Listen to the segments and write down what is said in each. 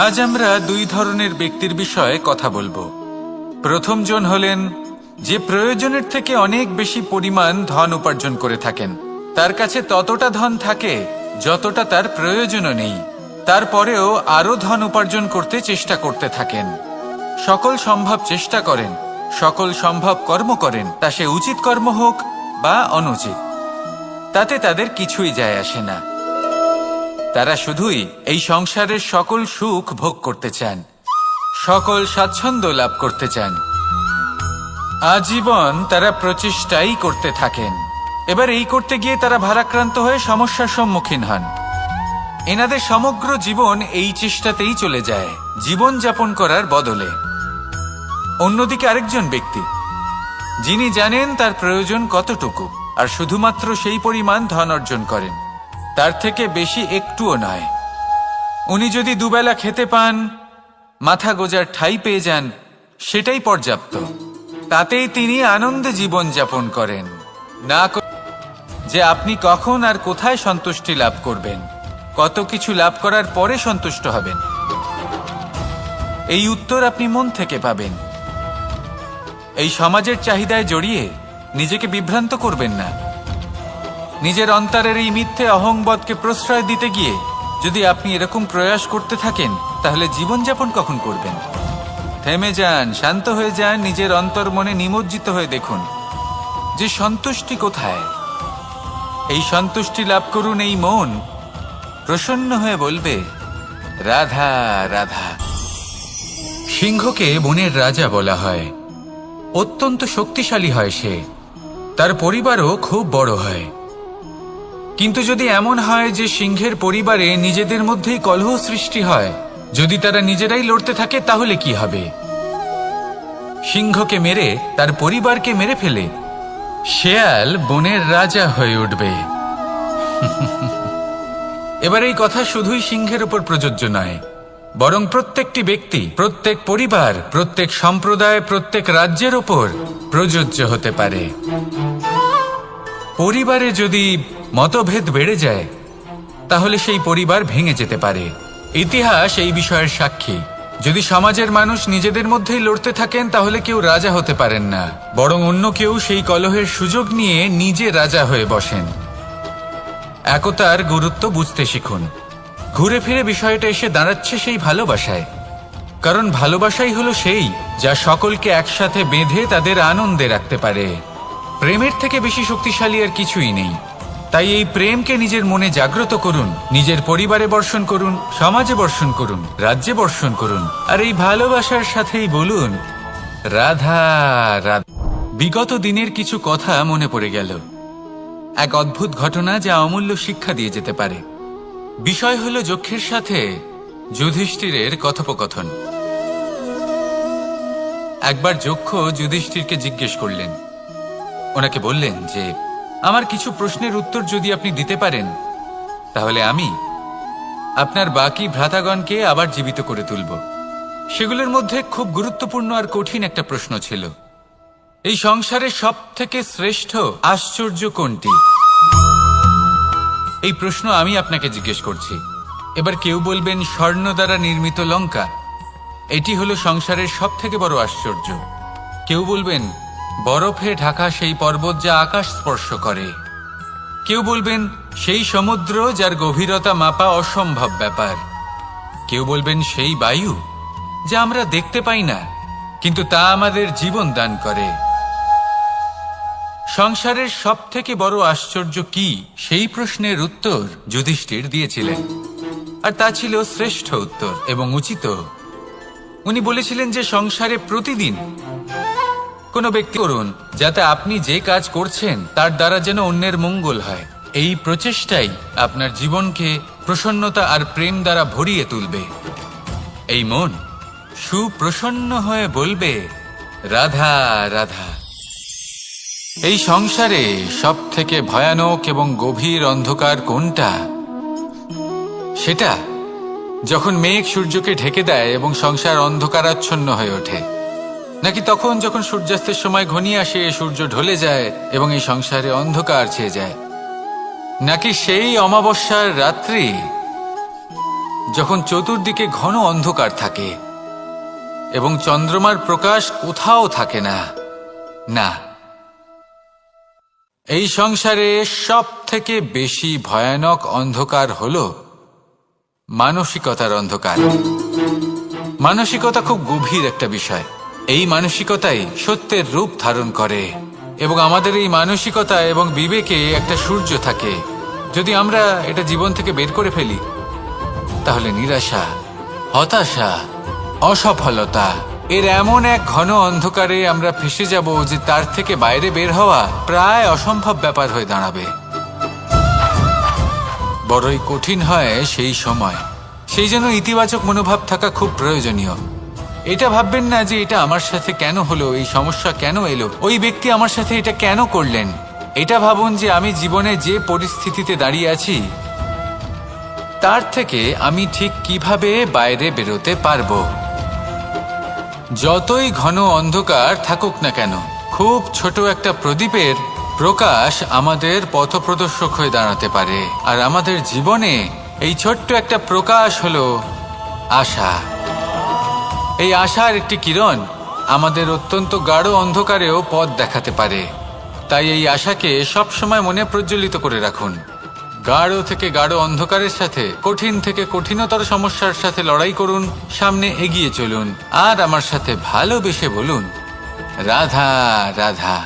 আজ আমরা দুই ধরনের ব্যক্তির বিষয়ে কথা বলবো। প্রথমজন হলেন যে প্রয়োজনের থেকে অনেক বেশি পরিমাণ ধন উপার্জন করে থাকেন। তার কাছে ততটা ধন থাকে যতটা তার প্রয়োজনও নেই, তারপরেও আরো ধন উপার্জন করতে চেষ্টা করতে থাকেন। সকল সম্ভব চেষ্টা করেন, সকল সম্ভব কর্ম করেন, তা সে উচিত কর্ম হোক বা অনুচিত, তাতে তাদের কিছুই যায় আসে না। তারা শুধুই এই সংসারের সকল সুখ ভোগ করতে চান, সকল স্বাচ্ছন্দ্য লাভ করতে চান। আজীবন তারা প্রচেষ্টাই করতে থাকেন। এবার এই করতে গিয়ে তারা ভারাক্রান্ত হয়ে সমস্যার সম্মুখীন হন। এনাদের সমগ্র জীবন এই চেষ্টাতেই চলে যায়, জীবন যাপন করার বদলে। অন্যদিকে আরেকজন ব্যক্তি যিনি জানেন তার প্রয়োজন কতটুকু, আর শুধুমাত্র সেই পরিমাণ ধন অর্জন করেন, তার থেকে বেশি একটুও নয়। উনি যদি দুবেলা খেতে পান, মাথা গোজার ঠাঁই পেয়ে যান, সেটাই পর্যাপ্ত। তাতেই তিনি আনন্দে জীবন যাপন করেন, না যে আপনি কখন আর কোথায় সন্তুষ্টি লাভ করবেন, কত কিছু লাভ করার পরে সন্তুষ্ট হবেন। এই উত্তর আপনি মন থেকে পাবেন। এই সমাজের চাহিদায় জড়িয়ে নিজেকে বিভ্রান্ত করবেন না। নিজের অন্তরের এই মিথ্যে অহংবোধকে প্রশ্রয় দিতে গিয়ে যদি আপনি এরকম প্রয়াস করতে থাকেন, তাহলে জীবনযাপন কখন করবেন? থেমে যান, শান্ত হয়ে যান, নিজের অন্তর মনে নিমজ্জিত হয়ে দেখুন যে সন্তুষ্টি কোথায়। এই সন্তুষ্টি লাভ করুন। এই মন প্রসন্ন হয়ে বলবে, রাধা রাধা। সিংহকে বনের রাজা বলা হয়। অত্যন্ত শক্তিশালী হয় সে, তার পরিবারও খুব বড় হয়। কিন্তু যদি এমন হয় যে সিংহের পরিবারে নিজেদের মধ্যেই কলহ সৃষ্টি হয়, যদি তারা নিজেরাই লড়তে থাকে, তাহলে কি হবে? সিংহকে মেরে তার পরিবারকে মেরে ফেলে শেয়াল বনের রাজা হয়ে উঠবে। এবার এই কথা শুধুই সিংহের উপর প্রযোজ্য নয়, বরং প্রত্যেকটি ব্যক্তি, প্রত্যেক পরিবার, প্রত্যেক সম্প্রদায়, প্রত্যেক রাজ্যের ওপর প্রযোজ্য হতে পারে। পরিবারে যদি মতভেদ বেড়ে যায়, তাহলে সেই পরিবার ভেঙে যেতে পারে। ইতিহাস এই বিষয়ের সাক্ষী। যদি সমাজের মানুষ নিজেদের মধ্যেই লড়তে থাকেন, তাহলে কেউ রাজা হতে পারেন না, বরং অন্য কেউ সেই কলহের সুযোগ নিয়ে নিজে রাজা হয়ে বসেন। একতার গুরুত্ব বুঝতে শিখুন। ঘুরে ফিরে বিষয়টা এসে দাঁড়াচ্ছে সেই ভালোবাসায়, কারণ ভালোবাসাই হলো সেই যা সকলকে একসাথে বেঁধে তাদের আনন্দে রাখতে পারে। প্রেমের থেকে বেশি শক্তিশালী আর কিছুই নেই। তাই এই প্রেমকে নিজের মনে জাগ্রত করুন, নিজের পরিবারে বর্ষণ করুন, সমাজে বর্ষণ করুন, রাজ্যে বর্ষণ করুন, আর এই ভালোবাসার সাথেই বলুন, রাধা রাধা। বিগত দিনের কিছু কথা মনে পড়ে গেল। এক অদ্ভুত ঘটনা যা অমূল্য শিক্ষা দিয়ে যেতে পারে। বিষয় হলো যক্ষের সাথে যুধিষ্ঠিরের কথোপকথন। একবার যক্ষ যুধিষ্ঠিরকে জিজ্ঞেস করলেন, ওনাকে বললেন যে, আমার কিছু প্রশ্নের উত্তর যদি আপনি দিতে পারেন, তাহলে আমি আপনার বাকি ভ্রাতাগণকে আবার জীবিত করে তুলব। সেগুলোর মধ্যে খুব গুরুত্বপূর্ণ আর কঠিন একটা প্রশ্ন ছিল, এই সংসারের সব থেকে শ্রেষ্ঠ আশ্চর্য কোনটি? এই প্রশ্ন আমি আপনাকে জিজ্ঞেস করছি। এবার কেউ বলবেন স্বর্ণ দ্বারা নির্মিত লঙ্কা, এটি হলো সংসারের সব থেকে বড় আশ্চর্য। কেউ বলবেন বরফে ঢাকা সেই পর্বত যা আকাশ স্পর্শ করে। কেউ বলবেন সেই সমুদ্র যার গভীরতা মাপা অসম্ভব ব্যাপার। কেউ বলবেন সেই বায়ু যা আমরা দেখতে পাই না, কিন্তু তা আমাদের জীবন দান করে। সংসারের সব থেকে বড় আশ্চর্য কি, সেই প্রশ্নের উত্তর যুধিষ্ঠির দিয়েছিলেন, আর তা ছিল শ্রেষ্ঠ উত্তর এবং উচিত। উনি বলেছিলেন যে সংসারে প্রতিদিন কোনো ব্যক্তি করুন যাতে আপনি যে কাজ করছেন তার দ্বারা যেন অন্যের মঙ্গল হয়। এই প্রচেষ্টাই আপনার জীবনকে প্রসন্নতা আর প্রেম দ্বারা ভরিয়ে তুলবে। এই মন সুপ্রসন্ন হয়ে বলবে, রাধা রাধা। এই সংসারে সব থেকে ভয়ানক এবং গভীর অন্ধকার কোনটা? সেটা যখন মেঘ সূর্যকে ঢেকে দেয় এবং সংসার অন্ধকারাচ্ছন্ন হয়ে ওঠে, নাকি তখন যখন সূর্যাস্তের সময় ঘনিয়ে আসে, সূর্য ঢলে যায় এবং এই সংসারে অন্ধকার ছেয়ে যায়, নাকি সেই অমাবস্যার রাত্রি যখন চতুর্দিকে ঘন অন্ধকার থাকে এবং চন্দ্রমার প্রকাশ কোথাও থাকে না। না, এই সংসারে সব থেকে বেশি ভয়ানক অন্ধকার হল মানসিকতার অন্ধকার। মানসিকতা খুব গভীর একটা বিষয়। এই মানসিকতাই সত্যের রূপ ধারণ করে এবং আমাদের এই মানসিকতা এবং বিবেকে একটা সূর্য থাকে। যদি আমরা এটা জীবন থেকে বের করে ফেলি তাহলে নিরাশা, হতাশা, অসফলতা এর এমন এক ঘন অন্ধকারে আমরা ফেসে যাব যে তার থেকে বাইরে বের হওয়া প্রায় অসম্ভব ব্যাপার হয়ে দাঁড়াবে। বড়ই কঠিন হয় সেই সময়। সেই জন্য ইতিবাচক মনোভাব থাকা খুব প্রয়োজনীয়। এটা ভাববেন না যে এটা আমার সাথে কেন হলো, এই সমস্যা কেন এলো, ওই ব্যক্তি আমার সাথে এটা কেন করলেন। এটা ভাবুন যে আমি জীবনে যে পরিস্থিতিতে দাঁড়িয়ে আছি তার থেকে আমি ঠিক কিভাবে বাইরে বেরোতে পারবো। যতই ঘন অন্ধকার থাকুক না কেন, খুব ছোট একটা প্রদীপের প্রকাশ আমাদের পথপ্রদর্শক হয়ে দাঁড়াতে পারে। আর আমাদের জীবনে এই ছোট্ট একটা প্রকাশ হলো আশা। এই আশার একটি কিরণ আমাদের অত্যন্ত গাঢ় অন্ধকারেও পথ দেখাতে পারে। তাই এই আশাকে সবসময় মনে প্রজ্বলিত করে রাখুন। গাঢ় থেকে গাঢ় অন্ধকারের সাথে, কঠিন থেকে কঠিনতর সমস্যার সাথে লড়াই করুন, সামনে এগিয়ে চলুন আর আমার সাথে ভালোবেসে বলুন, রাধা রাধা।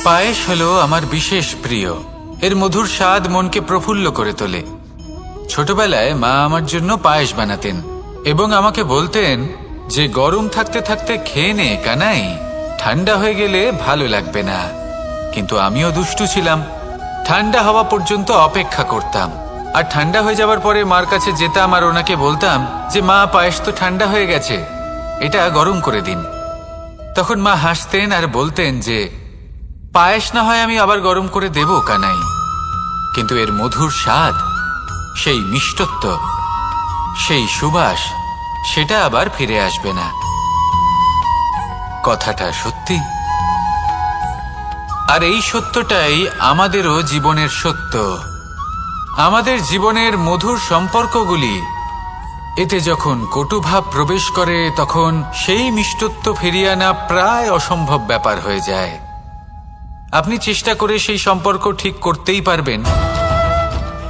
পায়েস হলো আমার বিশেষ প্রিয়। এর মধুর স্বাদ মনকে প্রফুল্ল করে তোলে। ছোটবেলায় মা আমার জন্য পায়েস বানাতেন এবং আমাকে বলতেন যে গরম থাকতে থাকতে খেয়ে নে কানাই, ঠান্ডা হয়ে গেলে ভালো লাগবে না। কিন্তু আমিও দুষ্টু ছিলাম। ঠান্ডা হওয়া পর্যন্ত অপেক্ষা করতাম আর ঠান্ডা হয়ে যাবার পরে মার কাছে যেতাম আর ওনাকে বলতাম যে মা, পায়েস তো ঠান্ডা হয়ে গেছে, এটা গরম করে দিন। তখন মা হাসতেন আর বলতেন যে পায়েস না হয় আমি আবার গরম করে দেব কানাই, কিন্তু এর মধুর স্বাদ, সেই মিষ্টত্ব, সেই সুবাস, সেটা আবার ফিরে আসবে না। কথাটা সত্যি। আর এই সত্যটাই আমাদেরও জীবনের সত্য। আমাদের জীবনের মধুর সম্পর্কগুলি, এতে যখন কটুভাব প্রবেশ করে তখন সেই মিষ্টত্ব ফিরিয়ে আনা প্রায় অসম্ভব ব্যাপার হয়ে যায়। আপনি চেষ্টা করে সেই সম্পর্ক ঠিক করতেই পারবেন,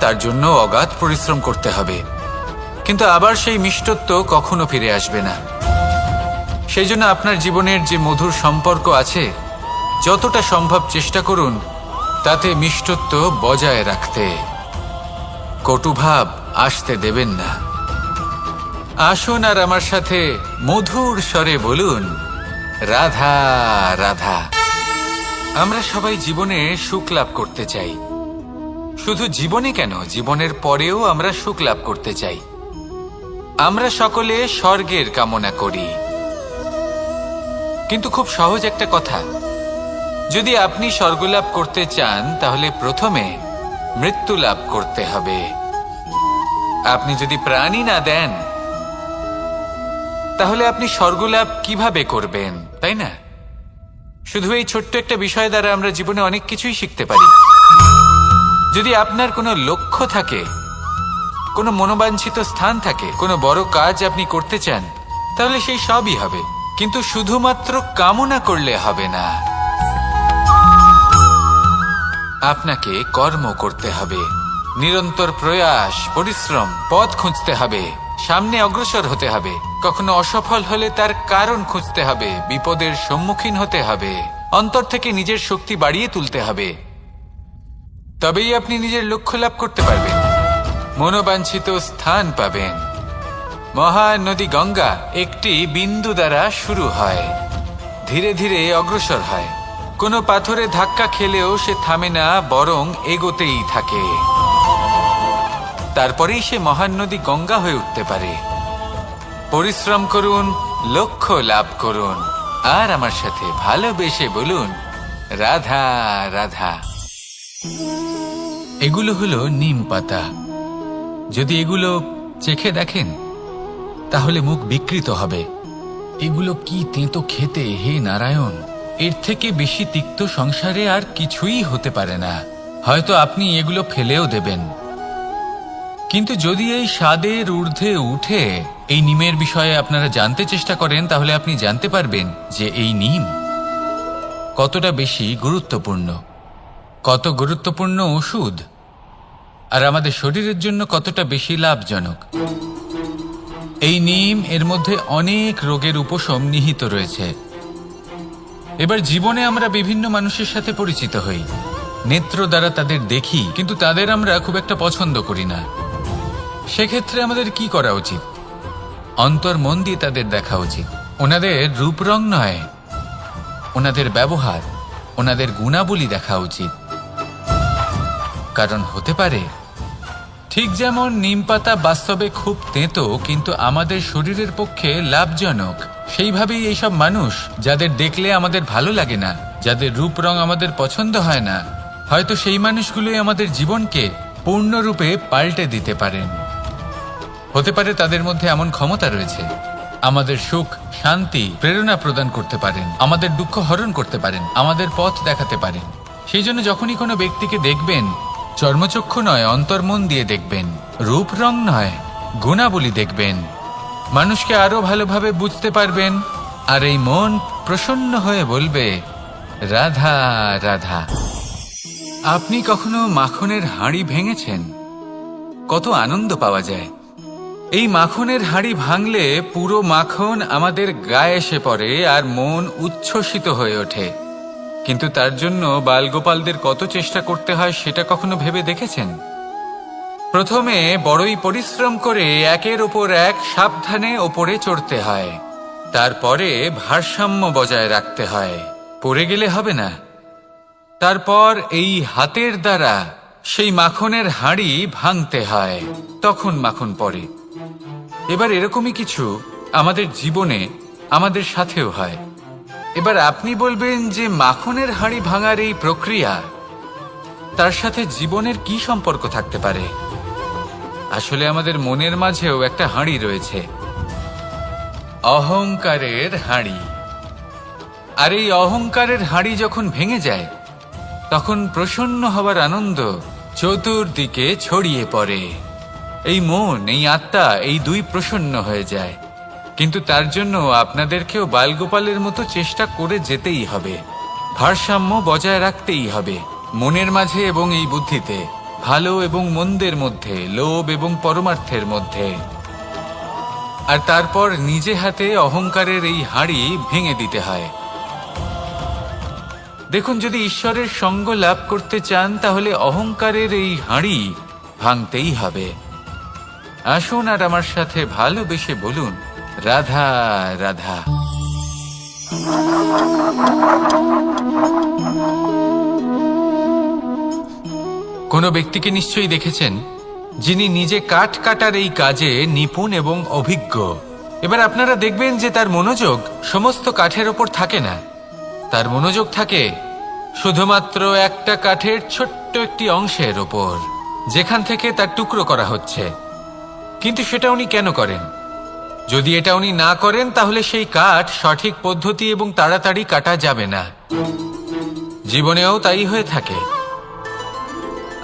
তার জন্য অগাধ পরিশ্রম করতে হবে, কিন্তু আবার সেই মিষ্টত্ব কখনো ফিরে আসবে না। সেই জন্য আপনার জীবনের যে মধুর সম্পর্ক আছে, যতটা সম্ভব চেষ্টা করুন তাতে মিষ্টত্ব বজায় রাখতে। কটুভাব আসতে দেবেন না। আসুন আর আমার সাথে মধুর স্বরে বলুন, রাধা রাধা। আমরা সবাই জীবনে সুখ লাভ করতে চাই। শুধু জীবনে কেন, জীবনের পরেও আমরা সুখ লাভ করতে চাই। আমরা সকলে স্বর্গের কামনা করি। কিন্তু খুব সহজ একটা কথা, যদি আপনি স্বর্গ লাভ করতে চান তাহলে প্রথমে মৃত্যু লাভ করতে হবে। আপনি যদি প্রাণই না দেন তাহলে আপনি স্বর্গ লাভ কিভাবে করবেন, তাই না? শুধু এই ছোট্ট একটা বিষয় দ্বারা আমরা জীবনে অনেক কিছুই শিখতে পারি। যদি আপনার কোনো লক্ষ্য থাকে, কোনো মনোবাঞ্ছিত স্থান থাকে, কোনো বড় কাজ আপনি করতে চান, তাহলে সেই সবই হবে। কিন্তু শুধুমাত্র কামনা করলে হবে না, আপনাকে কর্ম করতে হবে, নিরন্তর প্রয়াস, পরিশ্রম, পথ খুঁজতে হবে, সামনে অগ্রসর হতে হবে। কখনো অসফল হলে তার কারণ খুঁজতে হবে, বিপদের সম্মুখীন হতে হবে, অন্তর থেকে নিজের শক্তি বাড়িয়ে তুলতে হবে। তবেই আপনি নিজের লক্ষ্য লাভ করতে পারবেন, মনোবাঞ্ছিত স্থান পাবেন। মহানদী গঙ্গা একটি বিন্দু দ্বারা শুরু হয়, ধীরে ধীরে অগ্রসর হয়। কোনো পাথরে ধাক্কা খেলেও সে থামে না, বরং এগোতেই থাকে। তারপরেই সে মহান নদী গঙ্গা হয়ে উঠতে পারে। পরিশ্রম করুন, লক্ষ্য লাভ করুন, আর আমার সাথে ভালোবেসে বলুন, রাধা রাধা। এগুলো হলো নিম পাতা। যদি এগুলো চেখে দেখেন তাহলে মুখ বিকৃত হবে। এগুলো কি তেঁতো খেতে, হে নারায়ণ! এর থেকে বেশি তিক্ত সংসারে আর কিছুই হতে পারে না। হয়তো আপনি এগুলো ফেলেও দেবেন, কিন্তু যদি এই স্বাদের ঊর্ধ্বে উঠে এই নিমের বিষয়ে আপনারা জানতে চেষ্টা করেন, তাহলে আপনি জানতে পারবেন যে এই নিম কতটা বেশি গুরুত্বপূর্ণ, কত গুরুত্বপূর্ণ ওষুধ, আর আমাদের শরীরের জন্য কতটা বেশি লাভজনক। এই নিম এর মধ্যে অনেক রোগের উপশম নিহিত রয়েছে। এবার জীবনে আমরা বিভিন্ন মানুষের সাথে পরিচিত হই, নেত্র দ্বারা তাদের দেখি, কিন্তু তাদের আমরা খুব একটা পছন্দ করি না। সেক্ষেত্রে আমাদের কি করা উচিত? অন্তর মন দিয়ে তাদের দেখা উচিত। ওনাদের রূপ রং নয়, ওনাদের ব্যবহার, ওনাদের গুণাবলী দেখা উচিত। কারণ হতে পারে ঠিক যেমন নিম পাতা বাস্তবে খুব তেঁতো কিন্তু আমাদের শরীরের পক্ষে লাভজনক, সেইভাবেই এইসব মানুষ যাদের দেখলে আমাদের ভালো লাগে না, যাদের রূপ রং আমাদের পছন্দ হয় না, হয়তো সেই মানুষগুলোই আমাদের জীবনকে পূর্ণরূপে পাল্টে দিতে পারেন। হতে পারে তাদের মধ্যে এমন ক্ষমতা রয়েছে, আমাদের সুখ, শান্তি, প্রেরণা প্রদান করতে পারেন, আমাদের দুঃখ হরণ করতে পারেন, আমাদের পথ দেখাতে পারেন। সেই জন্য যখনই কোনো ব্যক্তিকে দেখবেন, চর্মচক্ষু নয় অন্তর্মন দিয়ে দেখবেন, রূপ রং নয় গুণাবলী দেখবেন, মানুষকে আরো ভালোভাবে বুঝতে পারবেন, আর এই মন প্রসন্ন হয়ে বলবে রাধা রাধা। আপনি কখনো মাখনের হাঁড়ি ভেঙেছেন? কত আনন্দ পাওয়া যায়। এই মাখনের হাঁড়ি ভাঙলে পুরো মাখন আমাদের গায়ে এসে পড়ে আর মন উচ্ছ্বসিত হয়ে ওঠে। কিন্তু তার জন্য বালগোপালদের কত চেষ্টা করতে হয় সেটা কখনো ভেবে দেখেছেন? প্রথমে বড়ই পরিশ্রম করে একের ওপর এক সাবধানে ওপরে চড়তে হয়, তারপরে ভারসাম্য বজায় রাখতে হয়, পড়ে গেলে হবে না। তারপর এই হাতের দ্বারা সেই মাখনের হাঁড়ি ভাঙতে হয়, তখন মাখন পড়ে। এবার এরকমই কিছু আমাদের জীবনে আমাদের সাথেও হয়। এবার আপনি বলবেন যে মাখনের হাঁড়ি ভাঙার এই প্রক্রিয়া, তার সাথে জীবনের কি সম্পর্ক থাকতে পারে? আসলে আমাদের মনের মাঝেও একটা হাঁড়ি রয়েছে, অহংকারের হাঁড়ি। আর এই অহংকারের হাঁড়ি যখন ভেঙে যায়, তখন প্রসন্ন হবার আনন্দ চতুর্দিকে ছড়িয়ে পড়ে। এই মন, এই আত্মা, এই দুই প্রসন্ন হয়ে যায়। কিন্তু তার জন্য আপনাদেরকেও বালগোপালের মতো চেষ্টা করে যেতেই হবে, ভারসাম্য বজায় রাখতেই হবে মনের মাঝে এবং এই বুদ্ধিতে, ভালো এবং মন্দের মধ্যে, লোভ এবং পরমার্থের মধ্যে। আর তারপর নিজে হাতে অহংকারের এই হাঁড়ি ভেঙে দিতে হয়। দেখুন, যদি ঈশ্বরের সঙ্গ লাভ করতে চান তাহলে অহংকারের এই হাঁড়ি ভাঙতেই হবে। আসুন আর আমার সাথে ভালোবেসে বলুন রাধা রাধা। কোনো ব্যক্তিকে নিশ্চয়ই দেখেছেন যিনি নিজে কাঠ কাটার এই কাজে নিপুণ এবং অভিজ্ঞ। এবার আপনারা দেখবেন যে তার মনোযোগ সমস্ত কাঠের ওপর থাকে না, তার মনোযোগ থাকে শুধুমাত্র একটা কাঠের ছোট্ট একটি অংশের ওপর, যেখান থেকে তার টুকরো করা হচ্ছে। কিন্তু সেটা উনি কেন করেন? যদি এটা উনি না করেন তাহলে সেই কাঠ সঠিক পদ্ধতি এবং তাড়াতাড়ি কাটা যাবে না। জীবনেও তাই হয়ে থাকে।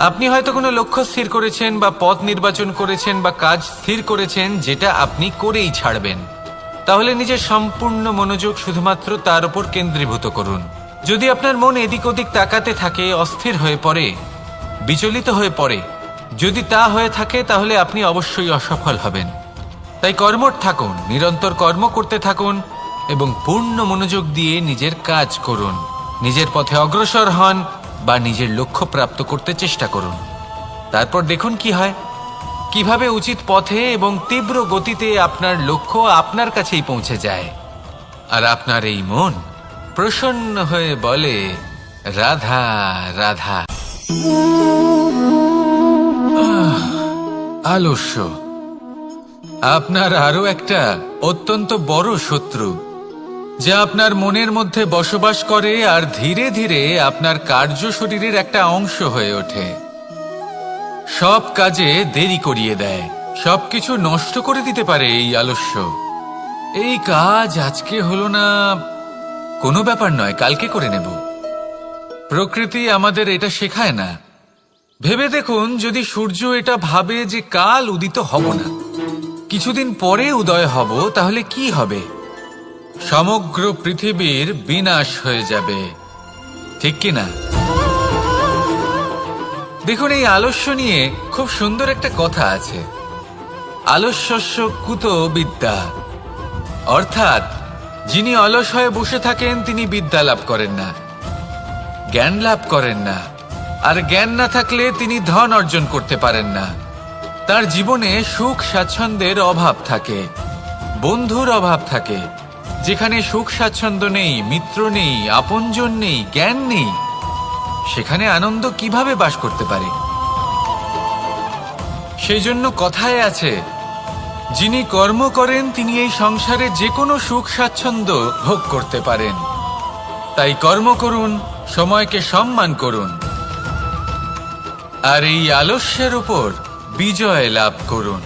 আপনি হয়তো কোনো লক্ষ্য স্থির করেছেন বা পথ নির্বাচন করেছেন বা কাজ স্থির করেছেন যেটা আপনি করেই ছাড়বেন। তাহলে নিজের সম্পূর্ণ মনোযোগ শুধুমাত্র তার উপর কেন্দ্রীভূত করুন। যদি আপনার মন এদিক ওদিক তাকাতে থাকে, অস্থির হয়ে পড়ে, বিচলিত হয়ে পড়ে, যদি তা হয়ে থাকে তাহলে আপনি অবশ্যই অসফল হবেন। তাই কর্মঠ থাকুন, নিরন্তর কর্ম করতে থাকুন এবং পূর্ণ মনোযোগ দিয়ে নিজের কাজ করুন। নিজের পথে অগ্রসর হন বা নিজের লক্ষ্য প্রাপ্ত করতে চেষ্টা করুন। তারপর দেখুন কি হয়, কিভাবে উচিত পথে এবং তীব্র গতিতে আপনার লক্ষ্য আপনার কাছেই পৌঁছে যায়। আর আপনার এই মন প্রসন্ন হয়ে বলে রাধা রাধা। আলস্য আপনার আরো একটা অত্যন্ত বড় শত্রু, যা আপনার মনের মধ্যে বসবাস করে আর ধীরে ধীরে আপনার কার্য শরীরের একটা অংশ হয়ে ওঠে। সব কাজে দেরি করিয়ে দেয়, সবকিছু নষ্ট করে দিতে পারে এই আলস্য। এই কাজ আজকে হলো না, কোনো ব্যাপার নয়, কালকে করে নেব। প্রকৃতি আমাদের এটা শেখায় না। ভেবে দেখুন, যদি সূর্য এটা ভাবে যে কাল উদিত হব না, কিছুদিন পরে উদয় হব, তাহলে কি হবে? সমগ্র পৃথিবীর বিনাশ হয়ে যাবে, ঠিক কি না? দেখুন, এই আলস্য নিয়ে খুব সুন্দর একটা কথা আছে, আলস্যস্য কুত বিদ্যা। অর্থাৎ যিনি অলস হয়ে বসে থাকেন তিনি বিদ্যা লাভ করেন না, জ্ঞান লাভ করেন না, আর জ্ঞান না থাকলে তিনি ধন অর্জন করতে পারেন না। তার জীবনে সুখ স্বাচ্ছন্দ্যের অভাব থাকে, বন্ধুর অভাব থাকে। যেখানে সুখ স্বাচ্ছন্দ্য নেই, মিত্র নেই, আপনজন নেই, জ্ঞান নেই, সেখানে আনন্দ কিভাবে বাস করতে পারে? সেই জন্য কথায় আছে, যিনি কর্ম করেন তিনি এই সংসারে যে কোনো সুখ স্বাচ্ছন্দ্য ভোগ করতে পারেন। তাই কর্ম করুন, সময়কে সম্মান করুন, আর এই আলস্যের উপর বিজয় লাভ করুন।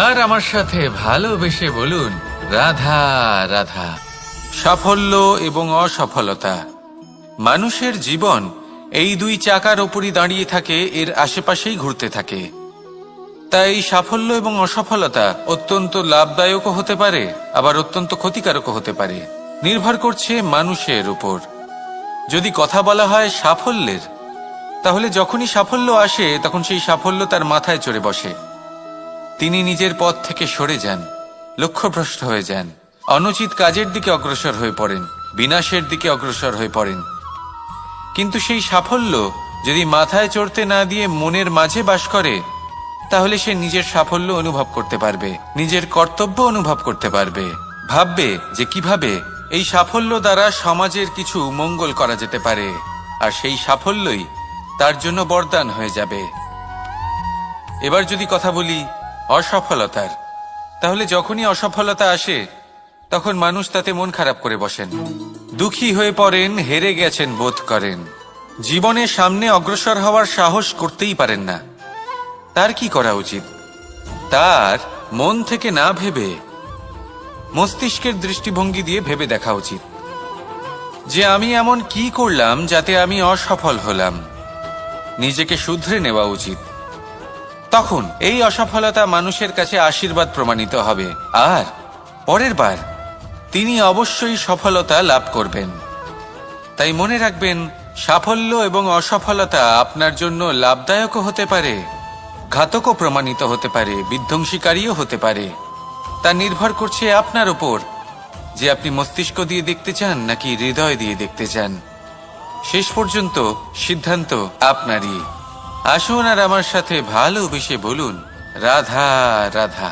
আর আমার সাথে ভালোবেসে বলুন, রাধা রাধা। সাফল্য এবং অসফলতা, মানুষের জীবন এই দুই চাকার ওপরই দাঁড়িয়ে থাকে, এর আশেপাশেই ঘুরতে থাকে। তাই সাফল্য এবং অসফলতা অত্যন্ত লাভদায়কও হতে পারে, আবার অত্যন্ত ক্ষতিকারকও হতে পারে, নির্ভর করছে মানুষের উপর। যদি কথা বলা হয় সাফল্যের, তাহলে যখনই সাফল্য আসে তখন সেই সাফল্য তার মাথায় চড়ে বসে। তিনি নিজের পথ থেকে সরে যান, লক্ষ্যভ্রষ্ট হয়ে যান, অনুচিত কাজের দিকে অগ্রসর হয়ে পড়েন, বিনাশের দিকে অগ্রসর হয়ে পড়েন। কিন্তু সেই সাফল্য যদি মাথায় চড়তে না দিয়ে মনের মাঝে বাস করে, তাহলে সে নিজের সাফল্য অনুভব করতে পারবে, নিজের কর্তব্য অনুভব করতে পারবে, ভাববে যে কিভাবে এই সাফল্য দ্বারা সমাজের কিছু মঙ্গল করা যেতে পারে, আর সেই সাফল্যই তার জন্য বরদান হয়ে যাবে। এবার যদি কথা বলি অসফলতার, তাহলে যখনই অসফলতা আসে তখন মানুষ তাতে মন খারাপ করে বসেন, দুঃখী হয়ে পড়েন, হেরে গেছেন বোধ করেন, জীবনের সামনে অগ্রসর হওয়ার সাহস করতেই পারেন না। তার কি করা উচিত? তার মন থেকে না ভেবে মস্তিষ্কের দৃষ্টিভঙ্গি দিয়ে ভেবে দেখা উচিত যে আমি এমন কি করলাম যাতে আমি অসফল হলাম। নিজেকে শুধরে নেওয়া উচিত। তখন এই অসফলতা মানুষের কাছে আশীর্বাদ প্রমাণিত হবে, আর পরের বার তিনি অবশ্যই সফলতা লাভ করবেন। তাই মনে রাখবেন, সাফল্য এবং অসফলতা আপনার জন্য লাভদায়কও হতে পারে, ঘাতকও প্রমাণিত হতে পারে, বিধ্বংসীকারীও হতে পারে। তা নির্ভর করছে আপনার উপর যে আপনি মস্তিষ্ক দিয়ে দেখতে চান নাকি হৃদয় দিয়ে দেখতে চান। শেষ পর্যন্ত সিদ্ধান্ত আপনারই। আসুন আর আমার সাথে ভালোবেসে বলুন, রাধা রাধা।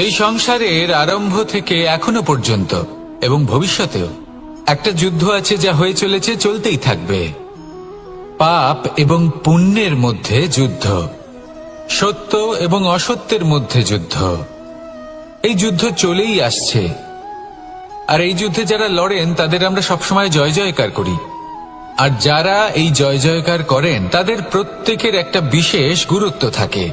এই সংসারের আরম্ভ থেকে এখনো পর্যন্ত এবং ভবিষ্যতেও একটা যুদ্ধ আছে, যা হয়ে চলেছে, চলতেই থাকবে। পাপ এবং পুণ্যের মধ্যে যুদ্ধ, সত্য এবং অসত্যের মধ্যে যুদ্ধ। এই যুদ্ধ চলেই আসছে, আর এই যুদ্ধে যারা লড়েন তাদের আমরা সবসময় জয় জয়কার করি। আর যারা এই জয় জয়কার করেন তাদের প্রত্যেকের একটা বিশেষ গুরুত্ব থাকে।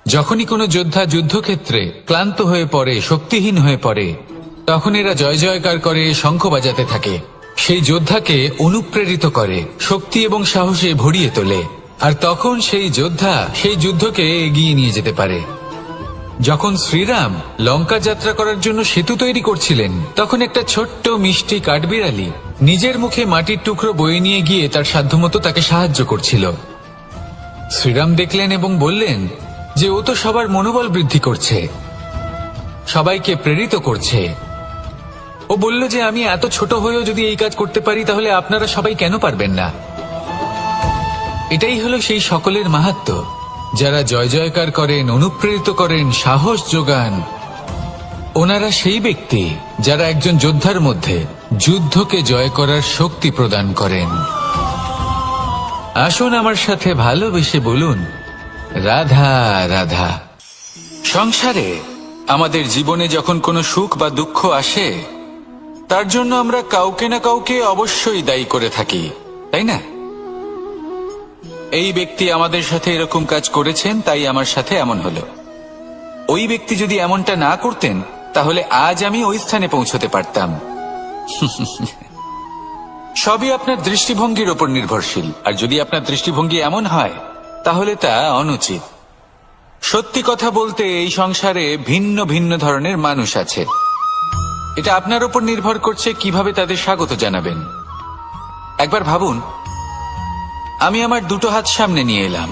যখনই কোনো যোদ্ধা যুদ্ধক্ষেত্রে ক্লান্ত হয়ে পড়ে, শক্তিহীন হয়ে পড়ে, তখন এরা জয় জয়কার করে, শঙ্খ বাজাতে থাকে, সেই যোদ্ধাকে অনুপ্রেরিত করে, শক্তি এবং সাহসে ভরিয়ে তোলে, আর তখন সেই যোদ্ধা সেই যুদ্ধকে এগিয়ে নিয়ে যেতে পারে। যখন শ্রীরাম লঙ্কা যাত্রা করার জন্য সেতু তৈরি করছিলেন, তখন একটা ছোট্ট মিষ্টি কাঠবিড়ালি নিজের মুখে মাটির টুকরো বয়ে নিয়ে গিয়ে তার সাধ্যমতো তাকে সাহায্য করছিল। শ্রীরাম দেখলেন এবং বললেন যে ও তো সবার মনোবল বৃদ্ধি করছে, সবাইকে প্রেরিত করছে। ও বলল যে আমি এত ছোট হয়েও যদি এই কাজ করতে পারি, তাহলে আপনারা সবাই কেন পারবেন না? এটাই হলো সেই সকলের মাহাত্ম্য, যারা জয় জয়কার করেন, অনুপ্রেরিত করেন, সাহস যোগান। ওনারা সেই ব্যক্তি যারা একজন যোদ্ধার মধ্যে যুদ্ধকে জয় করার শক্তি প্রদান করেন। আসুন আমার সাথে ভালোবেসে বলুন, রাধা রাধা। সংসারে আমাদের জীবনে যখন কোনো সুখ বা দুঃখ আসে, তার জন্য আমরা কাউকে না কাউকে অবশ্যই দায়ী করে থাকি, তাই না? এই ব্যক্তি আমাদের সাথে এরকম কাজ করেছেন, তাই আমার সাথে এমন হলো। ওই ব্যক্তি যদি এমনটা না করতেন, তাহলে আজ আমি ওই স্থানে পৌঁছতে পারতাম। সবই আপনার দৃষ্টিভঙ্গির ওপর নির্ভরশীল। আর যদি আপনার দৃষ্টিভঙ্গি এমন হয় তাহলে তা অনুচিত। সত্যি কথা বলতে এই সংসারে ভিন্ন ভিন্ন ধরনের মানুষ আছে। এটা আপনার ওপর নির্ভর করছে কিভাবে তাদের স্বাগত জানাবেন। একবার ভাবুন, আমি আমার দুটো হাত সামনে নিয়ে এলাম,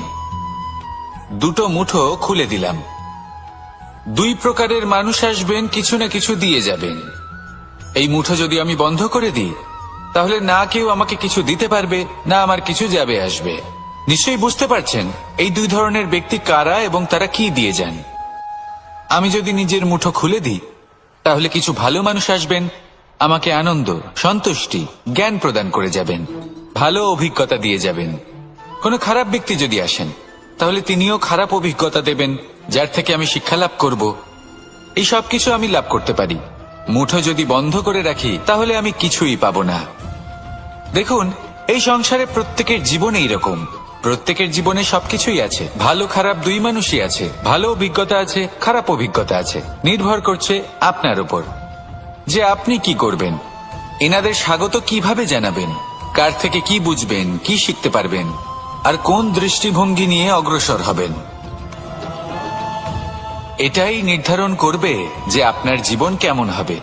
দুটো মুঠো খুলে দিলাম। দুই প্রকারের মানুষ আসবেন, কিছু না কিছু দিয়ে যাবেন। এই মুঠো যদি আমি বন্ধ করে দিই তাহলে না কেউ আমাকে কিছু দিতে পারবে, না আমার কিছু যাবে আসবে। নিশ্চয়ই বুঝতে পারছেন এই দুই ধরনের ব্যক্তি কারা এবং তারা কি দিয়ে যান। আমি যদি নিজের মুঠো খুলে দিই তাহলে কিছু ভালো মানুষ আসবেন, আমাকে আনন্দ, সন্তুষ্টি, জ্ঞান প্রদান করে যাবেন, ভালো অভিজ্ঞতা দিয়ে যাবেন। কোনো খারাপ ব্যক্তি যদি আসেন তাহলে তিনিও খারাপ অভিজ্ঞতা দেবেন, যার থেকে আমি শিক্ষা লাভ করব। এই সব কিছু আমি লাভ করতে পারি। মুঠো যদি বন্ধ করে রাখি তাহলে আমি কিছুই পাবো না। দেখুন, এই সংসারে প্রত্যেকের জীবন এইরকম। প্রত্যেকের জীবনে সবকিছুই আছে, ভালো খারাপ দুই মানুষই আছে, ভালো অভিজ্ঞতা আছে, খারাপ অভিজ্ঞতা আছে। নির্ভর করছে আপনার উপর যে আপনি কি করবেন, এনাদের স্বাগত কিভাবে জানাবেন, কার থেকে কি বুঝবেন, কি শিখতে পারবেন, আর কোন দৃষ্টিভঙ্গি নিয়ে অগ্রসর হবেন। এটাই নির্ধারণ করবে যে আপনার জীবন কেমন হবে।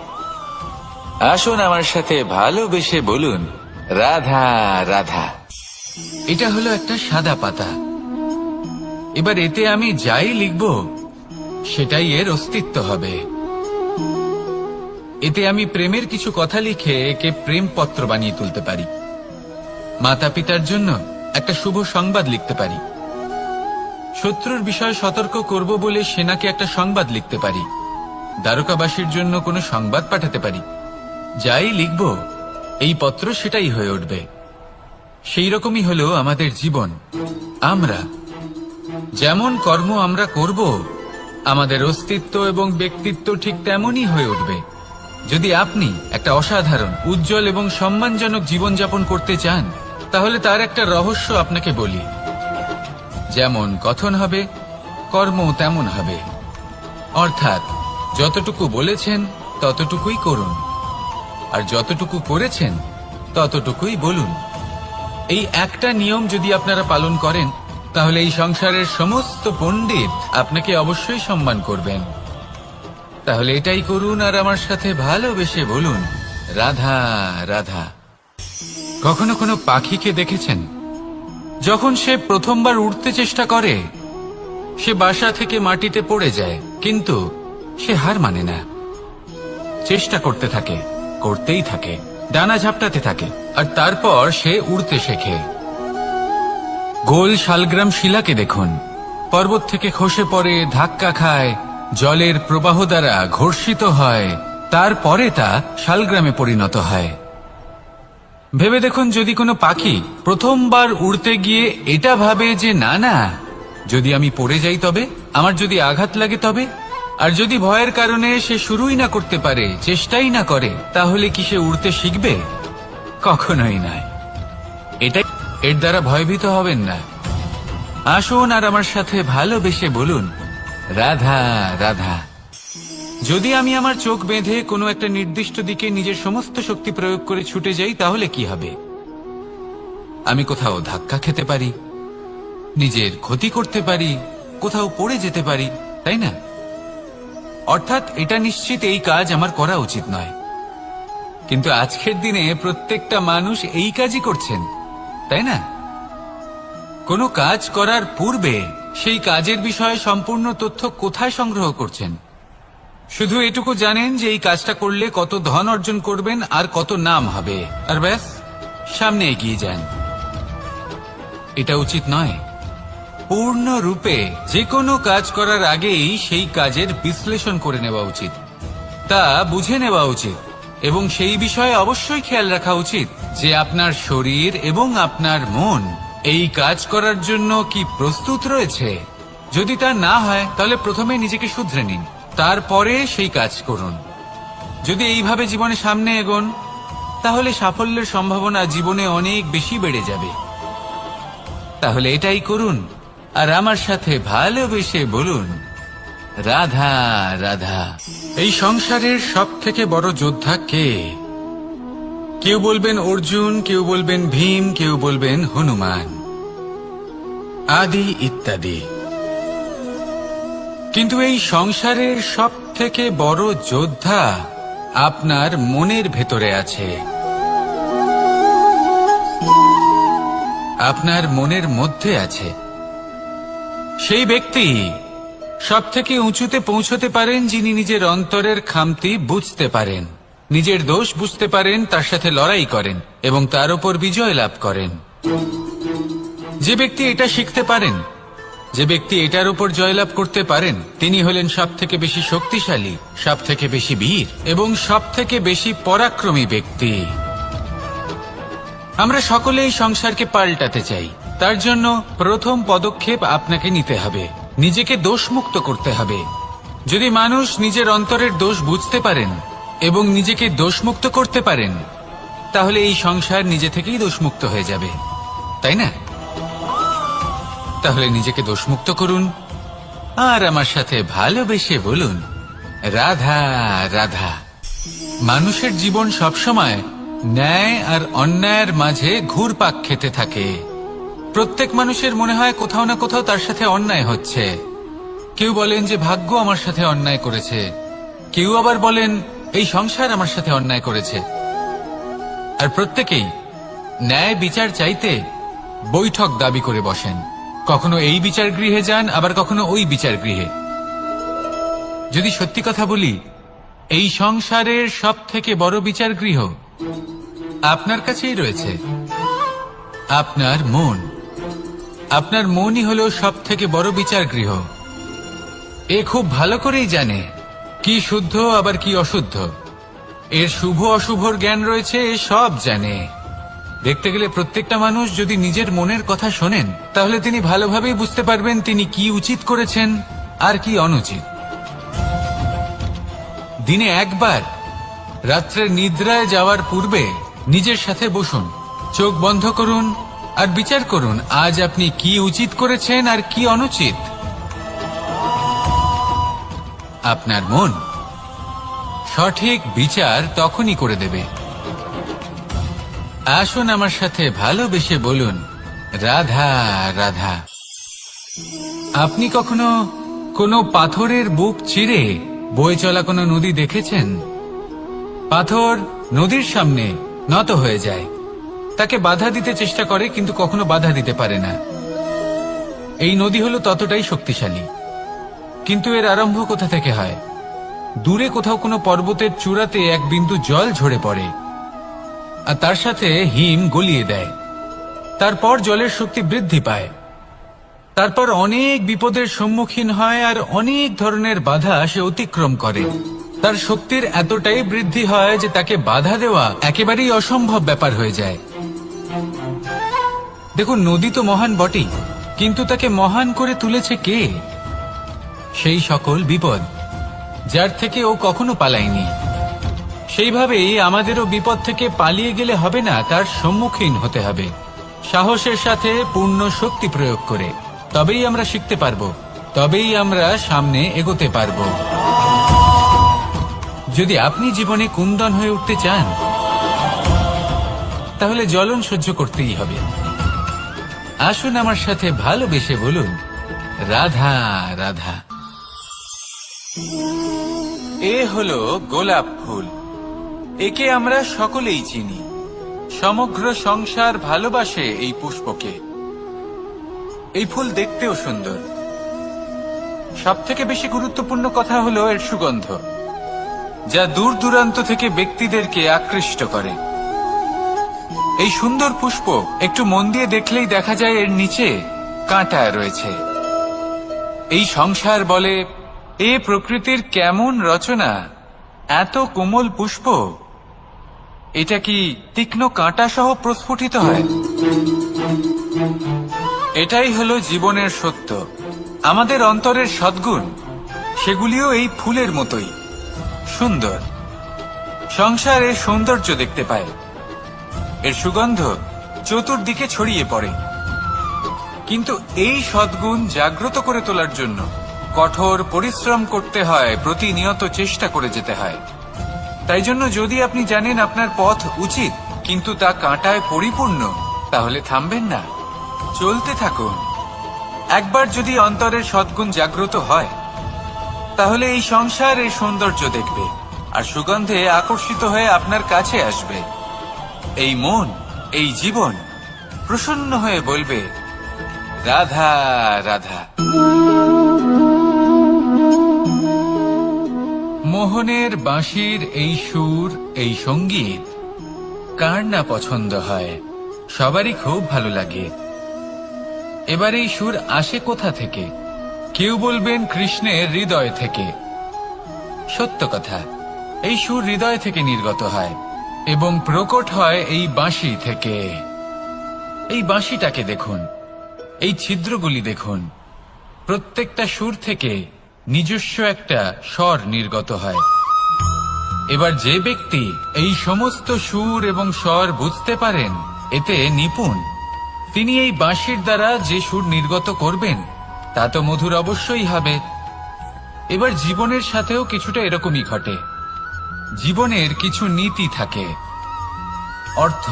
আসুন আমার সাথে ভালোবেসে বলুন, রাধা রাধা। এটা হলো একটা সাদা পাতা। এবার এতে আমি যাই লিখব সেটাই এর অস্তিত্ব হবে। এতে আমি প্রেমের কিছু কথা লিখে একে প্রেম পত্র বানিয়ে তুলতে পারি। মাতা পিতার জন্য একটা শুভ সংবাদ লিখতে পারি। শত্রুর বিষয়ে সতর্ক করব বলে সেনাকে একটা সংবাদ লিখতে পারি। দ্বারকাবাসীর জন্য কোনো সংবাদ পাঠাতে পারি। যাই লিখব এই পত্র সেটাই হয়ে উঠবে। সেই রকমই হলো আমাদের জীবন। আমরা যেমন কর্ম আমরা করব, আমাদের অস্তিত্ব এবং ব্যক্তিত্ব ঠিক তেমনই হয়ে উঠবে। যদি আপনি একটা অসাধারণ, উজ্জ্বল এবং সম্মানজনক জীবনযাপন করতে চান তাহলে তার একটা রহস্য আপনাকে বলি। যেমন কথন হবে, কর্ম তেমন হবে। অর্থাৎ যতটুকু বলেছেন ততটুকুই করুন, আর যতটুকু করেছেন ততটুকুই বলুন। এই একটা নিয়ম যদি আপনারা পালন করেন তাহলে এই সংসারের সমস্ত পণ্ডিত আপনাকে অবশ্যই সম্মান করবেন। তাহলে এটাই করুন আর আমার সাথে ভালোবেসে বলুন, রাধা রাধা। কখনো কোনো পাখিকে দেখেছেন? যখন সে প্রথমবার উড়তে চেষ্টা করে সে বাসা থেকে মাটিতে পড়ে যায়, কিন্তু সে হার মানে না। চেষ্টা করতে থাকে, করতেই থাকে, ডানা ঝাপটাতে থাকে, আর তারপর সে উড়তে শেখে। গোল শালগ্রাম শিলাকে দেখুন, পর্বত থেকে খসে পড়ে, ধাক্কা খায়, জলের প্রবাহ দ্বারা ঘর্ষিত হয়, তারপরে তা শালগ্রামে পরিণত হয়। ভেবে দেখুন, যদি কোনো পাখি প্রথমবার উড়তে গিয়ে এটা ভাবে যে না না, যদি আমি পড়ে যাই তবে, আমার যদি আঘাত লাগে তবে, আর যদি ভয়ের কারণে সে শুরুই না করতে পারে, চেষ্টাই না করে, তাহলে কি সে উড়তে শিখবে? কখনোই নয়। এটাই, এর দ্বারা ভয়ভীত হবেন না। আসুন আর আমার সাথে ভালোবেসে বলুন, রাধা রাধা। যদি আমি আমার চোখ বেঁধে কোনো একটা নির্দিষ্ট দিকে নিজের সমস্ত শক্তি প্রয়োগ করে ছুটে যাই তাহলে কি হবে? আমি কোথাও ধাক্কা খেতে পারি, নিজের ক্ষতি করতে পারি, কোথাও পড়ে যেতে পারি, তাই না? অর্থাৎ এটা নিশ্চিত এই কাজ আমার করা উচিত নয়। কিন্তু আজকের দিনে প্রত্যেকটা মানুষ এই কাজই করছেন, তাই না? কোনো কাজ করার পূর্বে সেই কাজের বিষয়ে সম্পূর্ণ তথ্য কোথায় সংগ্রহ করছেন? শুধু এটুকু জানেন যে এই কাজটা করলে কত ধন অর্জন করবেন আর কত নাম হবে, আর ব্যাস সামনে এগিয়ে যান। এটা উচিত নয়। পূর্ণরূপে যে কোনো কাজ করার আগেই সেই কাজের বিশ্লেষণ করে নেওয়া উচিত, তা বুঝে নেওয়া উচিত, এবং সেই বিষয়ে অবশ্যই খেয়াল রাখা উচিত যে আপনার শরীর এবং আপনার মন এই কাজ করার জন্য কি প্রস্তুত রয়েছে। যদি তা না হয় তাহলে প্রথমে নিজেকে শুধরে নিন, তারপরে সেই কাজ করুন। যদি এইভাবে জীবনে সামনে এগোন তাহলে সাফল্যের সম্ভাবনা জীবনে অনেক বেশি বেড়ে যাবে। তাহলে এটাই করুন আর আমার সাথে ভালোবেসে বলুন, রাধা রাধা। এই সংসারের সব থেকে বড় যোদ্ধা কে? কেউ বলবেন অর্জুন, কেউ বলবেন ভীম, কেউ বলবেন হনুমান আদি ইত্যাদি। কিন্তু এই সংসারের সব থেকে বড় যোদ্ধা আপনার মনের ভেতরে আছে, আপনার মনের মধ্যে আছে। সেই ব্যক্তি সব থেকে উঁচুতে পৌঁছতে পারেন যিনি নিজের অন্তরের খামতি বুঝতে পারেন, নিজের দোষ বুঝতে পারেন, তার সাথে লড়াই করেন এবং তার উপর বিজয় লাভ করেন। যে ব্যক্তি এটা শিখতে পারেন, যে ব্যক্তি এটার উপর জয়লাভ করতে পারেন, তিনি হলেন সব থেকে বেশি শক্তিশালী, সব থেকে বেশি বীর এবং সব থেকে বেশি পরাক্রমী ব্যক্তি। আমরা সকলে এই সংসারকে পাল্টাতে চাই। তার জন্য প্রথম পদক্ষেপ আপনাকে নিতে হবে, নিজেকে দোষমুক্ত করতে হবে। যদি মানুষ নিজের অন্তরের দোষ বুঝতে পারেন এবং নিজেকে দোষমুক্ত করতে পারেন, তাহলে এই সংসার নিজে থেকেই দোষমুক্ত হয়ে যাবে, তাই না? তাহলে নিজেকে দোষমুক্ত করুন আর আমার সাথে ভালোবেসে বলুন, রাধা রাধা। মানুষের জীবন সবসময় ন্যায় আর অন্যায়ের মাঝে ঘুরপাক খেতে থাকে। প্রত্যেক মানুষের মনে হয় কোথাও না কোথাও তার সাথে অন্যায় হচ্ছে। কেউ বলেন যে ভাগ্য আমার সাথে অন্যায় করেছে, কেউ আবার বলেন এই সংসার আমার সাথে অন্যায় করেছে। আর প্রত্যেকেই ন্যায় বিচার চাইতে বৈঠক দাবি করে বসেন। কখনো এই বিচার গৃহে যান, আবার কখনো ওই বিচার গৃহে। যদি সত্যি কথা বলি, এই সংসারের সব থেকে বড় বিচার গৃহ আপনার কাছেই রয়েছে, আপনার মন। আপনার মনই হলো সব থেকে বড় বিচার গৃহ। এ খুব ভালো করেই জানে কি শুদ্ধ আবার কি অশুদ্ধ, এর শুভ অশুভর জ্ঞান রয়েছে, এ সব জানে। দেখতে গেলে প্রত্যেকটা মানুষ যদি নিজের মনের কথা শোনেন, তাহলে তিনি ভালোভাবেই বুঝতে পারবেন তিনি কি উচিত করেছেন আর কি অনুচিত। দিনে একবার রাত্রের নিদ্রায় যাওয়ার পূর্বে নিজের সাথে বসুন, চোখ বন্ধ করুন আর বিচার করুন আজ আপনি কি উচিত করেছেন আর কি অনুচিত। আপনার মন সঠিক বিচার তখনই করে দেবে। আসুন আমার সাথে ভালোবেসে বলুন, রাধা রাধা। আপনি কখনো কোনো পাথরের বুক চিরে বয়ে চলা কোনো নদী দেখেছেন? পাথর নদীর সামনে নত হয়ে যায়, তাকে বাধা দিতে চেষ্টা করে কিন্তু কখনো বাধা দিতে পারে না। এই নদী হলো ততটাই শক্তিশালী, কিন্তু এর আরম্ভ কোথা থেকে হয়? দূরে কোথাও কোনো পর্বতের চূড়াতে এক বিন্দু জল ঝরে পড়ে আর তার সাথে হিম গলিয়ে দেয়। তারপর জলের শক্তি বৃদ্ধি পায়, তারপর অনেক বিপদের সম্মুখীন হয় আর অনেক ধরনের বাধা সে অতিক্রম করে। তার শক্তির এতটাই বৃদ্ধি হয় যে তাকে বাধা দেওয়া একেবারেই অসম্ভব ব্যাপার হয়ে যায়। দেখুন, নদী তো মহান বটেই, কিন্তু তাকে মহান করে তুলেছে কে? সেই সকল বিপদ যার থেকে ও কখনো পালায়নি। সেইভাবেই আমাদেরও বিপদ থেকে পালিয়ে গেলে হবে না, তার সম্মুখীন হতে হবে সাহসের সাথে, পূর্ণ শক্তি প্রয়োগ করে। তবেই আমরা শিখতে পারবো, তবেই আমরা সামনে এগোতে পারবো। যদি আপনি জীবনে কুন্দন হয়ে উঠতে চান, তাহলে জ্বলন সহ্য করতেই হবে। আসুন আমার সাথে ভালোবেসে বলুন, রাধা রাধা। এ হলো গোলাপ ফুল। একে আমরা সকলেই চিনি। সমগ্র সংসার ভালোবাসে এই পুষ্পকে। এই ফুল দেখতেও সুন্দর। সবথেকে বেশি গুরুত্বপূর্ণ কথা হলো এর সুগন্ধ, যা দূর দূরান্ত থেকে ব্যক্তিদেরকে আকৃষ্ট করে। এই সুন্দর পুষ্প একটু মন দিয়ে দেখলেই দেখা যায় এর নিচে কাঁটা রয়েছে। এই সংসার বলে, এ প্রকৃতির কেমন রচনা, এত কোমল পুষ্প, এটা কি তীক্ষ্ণ কাঁটা সহ প্রস্ফুটিত হয়? এটাই হলো জীবনের সত্য। আমাদের অন্তরের সদ্গুণ, সেগুলিও এই ফুলের মতোই সুন্দর। সংসার এর সৌন্দর্য দেখতে পায়, এর সুগন্ধ চতুর্দিকে ছড়িয়ে পড়ে। কিন্তু এই সদ্গুণ জাগ্রত করে তোলার জন্য কঠোর পরিশ্রম করতে হয়, প্রতিনিয়ত চেষ্টা করে যেতে হয়। তাই জন্য যদি আপনি জানেন আপনার পথ উচিত, কিন্তু তা কাঁটায় পরিপূর্ণ, তাহলে থামবেন না, চলতে থাকুন। একবার যদি অন্তরের সদ্গুণ জাগ্রত হয়, তাহলে এই সংসারের সৌন্দর্য দেখবে আর সুগন্ধে আকর্ষিত হয়ে আপনার কাছে আসবে। এই মন, এই জীবন প্রসন্ন হয়ে বলবে, রাধা রাধা। মোহনের বাঁশির এই সুর, এই সঙ্গীত কার না পছন্দ হয়, সবারই খুব ভালো লাগে। এবার এই সুর আসে কোথা থেকে? কেউ বলবেন কৃষ্ণের হৃদয় থেকে। সত্য কথা, এই সুর হৃদয় থেকে নির্গত হয় এবং প্রকট হয় এই বাঁশি থেকে। এই বাঁশিটাকে দেখুন, এই ছিদ্রগুলি দেখুন, প্রত্যেকটা সুর থেকে নিজস্ব একটা স্বর নির্গত হয়। এবার যে ব্যক্তি এই সমস্ত সুর এবং স্বর বুঝতে পারেন, এতে নিপুণ, তিনি এই বাঁশির দ্বারা যে সুর নির্গত করবেন তা তো মধুর অবশ্যই হবে। এবার জীবনের সাথেও কিছুটা এরকমই ঘটে। জীবনের কিছু নীতি থাকে, অর্থ,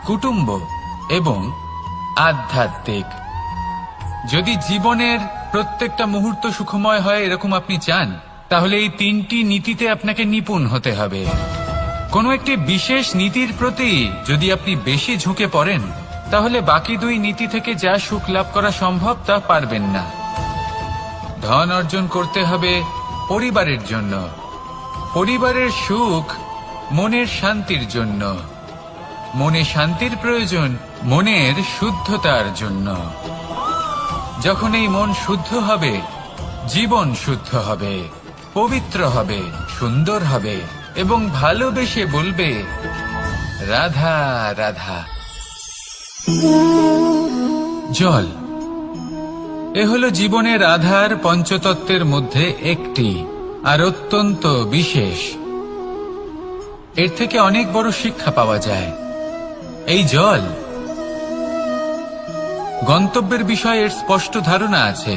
কুটুম্ব এবং আধ্যাত্মিক। যদি জীবনের প্রত্যেকটা মুহূর্ত সুখময় হয় এরকম আপনি চান, তাহলে এই তিনটি নীতিতে আপনাকে নিপুণ হতে হবে। কোনো একটি বিশেষ নীতির প্রতি যদি আপনি বেশি ঝুঁকে পড়েন, তাহলে বাকি দুই নীতি থেকে যা সুখ লাভ করা সম্ভব তা পারবেন না। ধন অর্জন করতে হবে পরিবারের জন্য, পরিবারের সুখ মনের শান্তির জন্য, মনে শান্তির প্রয়োজন মনের শুদ্ধতার জন্য। যখন এই মন শুদ্ধ হবে, জীবন শুদ্ধ হবে, পবিত্র হবে, সুন্দর হবে এবং ভালোবেসে বলবে, রাধা রাধা। জল, এ হলো জীবনের আধার পঞ্চতত্ত্বের মধ্যে একটি, আর অত্যন্ত বিশেষ। এর থেকে অনেক বড় শিক্ষা পাওয়া যায়। এই জল, গন্তব্যের বিষয়ে এর স্পষ্ট ধারণা আছে।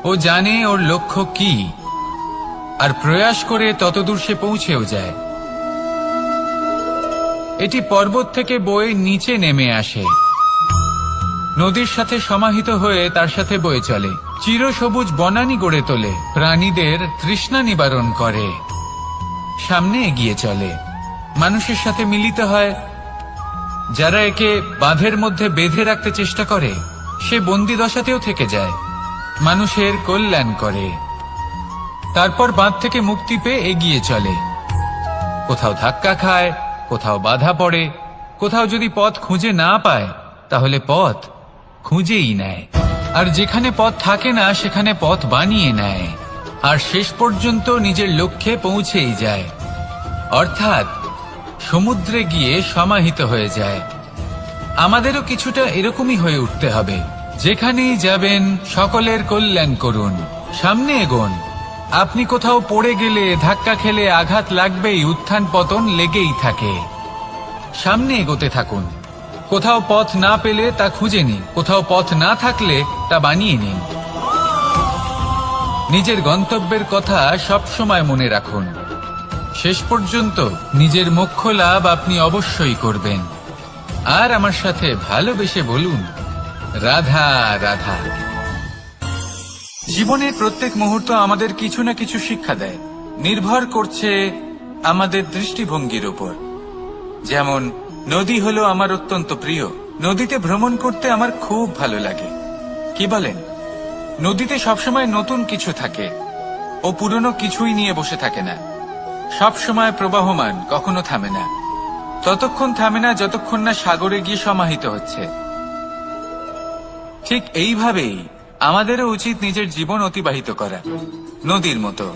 ও জানে ওর লক্ষ্য কি, আর প্রয়াস করে ততদূর সে পৌঁছেও যায়। এটি পর্বত থেকে বয়ে নিচে নেমে আসে, নদীর সাথে সমাহিত হয়ে তার সাথে বয়ে চলে, চিরসবুজ বনানী গড়ে তোলে, প্রাণীদের তৃষ্ণা নিবারণ করে, সামনে এগিয়ে চলে, মানুষের সাথে মিলিত হয়। যারা একে বাঁধের মধ্যে বেঁধে রাখতে চেষ্টা করে, সে বন্দি দশাতেও থেকে যায়, মানুষের কল্যাণ করে। তারপর বাঁধ থেকে মুক্তি পেয়ে এগিয়ে চলে, কোথাও ধাক্কা খায়, কোথাও বাধা পড়ে, কোথাও যদি পথ খুঁজে না পায় তাহলে পথ খুঁজেই নেয়, আর যেখানে পথ থাকে না সেখানে পথ বানিয়ে নেয়, আর শেষ পর্যন্ত নিজের লক্ষ্যে পৌঁছেই যায়, অর্থাৎ সমুদ্রে গিয়ে সমাহিত হয়ে যায়। আমাদেরও কিছুটা এরকমই হয়ে উঠতে হবে। যেখানেই যাবেন সকলের কল্যাণ করুন, সামনে এগোন। আপনি কোথাও পড়ে গেলে, ধাক্কা খেলে আঘাত লাগবেই, উত্থান পতন লেগেই থাকে। সামনে এগোতে থাকুন। কোথাও পথ না পেলে তা খুঁজে নিন, কোথাও পথ না থাকলে তা বানিয়ে নিন। নিজের গন্তব্যের কথা সব সময় মনে রাখুন। শেষ পর্যন্ত নিজের মোক্ষ লাভ আপনি অবশ্যই করবেন। আর আমার সাথে ভালোবেসে বলুন, রাধা রাধা। জীবনের প্রত্যেক মুহূর্ত আমাদের কিছু না কিছু শিক্ষা দেয়, নির্ভর করছে আমাদের দৃষ্টিভঙ্গির উপর। যেমন নদী হলো আমার অত্যন্ত প্রিয়, নদীতে ভ্রমণ করতে আমার খুব ভালো লাগে। কি বলেন? নদীতে সবসময় নতুন কিছু থাকে, ও পুরনো কিছুই নিয়ে বসে থাকে না, সব সময় প্রবাহমান, কখনো থামে না। ততক্ষণ থামে না যতক্ষণ না সাগরে গিয়ে সমাহিত হচ্ছে। ঠিক এইভাবেই আমাদেরও উচিত নিজের জীবন অতিবাহিত করা, নদীর মতো।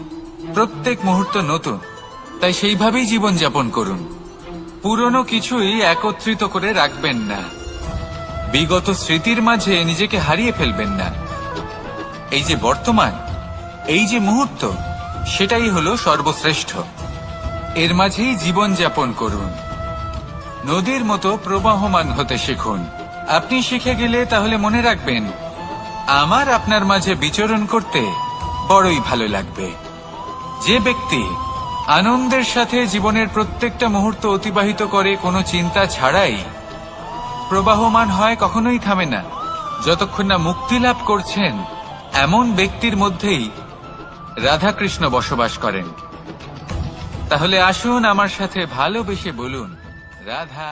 প্রত্যেক মুহূর্ত নতুন, তাই সেইভাবেই জীবন যাপন করুন। পুরনো কিছুই একত্রিত করে রাখবেন না, বিগত স্মৃতির মাঝে নিজেকে হারিয়ে ফেলবেন না। এই যে বর্তমান, এই যে মুহূর্ত, সেটাই হলো সর্বশ্রেষ্ঠ। এর মাঝেই জীবন যাপন করুন, নদীর মতো প্রবাহমান হতে শিখুন। আপনি শিখে গেলে তাহলে মনে রাখবেন, আমার আপনার মাঝে বিচরণ করতে বড়ই ভালো লাগবে। যে ব্যক্তি আনন্দের সাথে জীবনের প্রত্যেকটা মুহূর্ত অতিবাহিত করে কোনো চিন্তা ছাড়াই প্রবাহমান হয়, কখনোই থামে না, যতক্ষণ না মুক্তি লাভ করছেন, এমন ব্যক্তির মধ্যেই রাধাকৃষ্ণ বসবাস করেন। তাহলে আসুন আমার সাথে ভালোবেসে বলুন, রাধা।